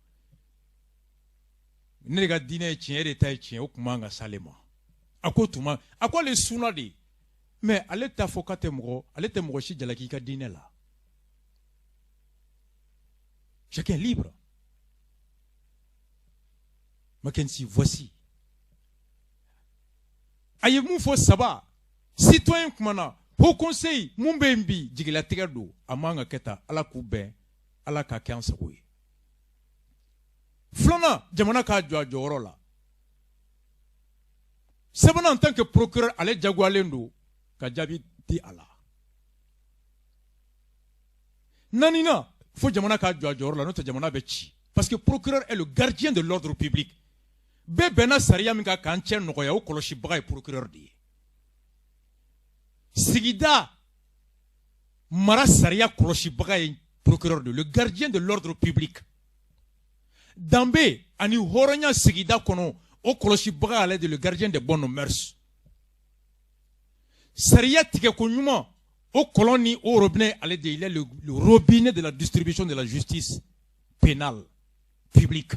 ne ga dine chien de tai chien o kumanga salema akotuma akwa le suna de mais ale ta fokate mro ale te mro shi jalaki ka dine la chacun libre. Mackenzie, voici ayemu fo saba citoyen kumana Haut Conseil mun bɛ yen bi jigilatigɛ don a man ka kɛ tan Ala k'u bɛn Ala ka kɛ an sago ye. Filanan jamana k'a jɔ a jɔyɔrɔ la. Sabanan en tant que procureur ale jagoyalen don ka jaabi di a la. Naaninan fo jamana k'a jɔ a jɔyɔrɔ la n'o tɛ jamana bɛ ci. Parce que procureur est le gardien de l'ordre public. Bɛɛ bɛnna sariya min kan k'an cɛ nɔgɔya o kɔlɔsibaga ye procureur de ye. Sigida mara sariya kɔlɔsibaga ye procureur de, le gardien de l'ordre public. Danbe ani hɔrɔnya sigida kɔnɔ o kɔlɔsibaga ale de le gardien des bonnes mœurs. Sariya tigɛ ko ɲuman o kɔlɔn ni o robinet ale de il est le robinet de la distribution de la justice pénale publique.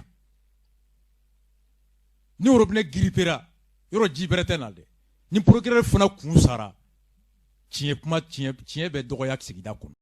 Ni robinet giripera yɔrɔ ji bɛrɛ tɛ na dɛ. Ni procureur fana kun sara tiɲɛ kuma tiɲɛ bɛ dɔgɔya sigida kɔnɔ.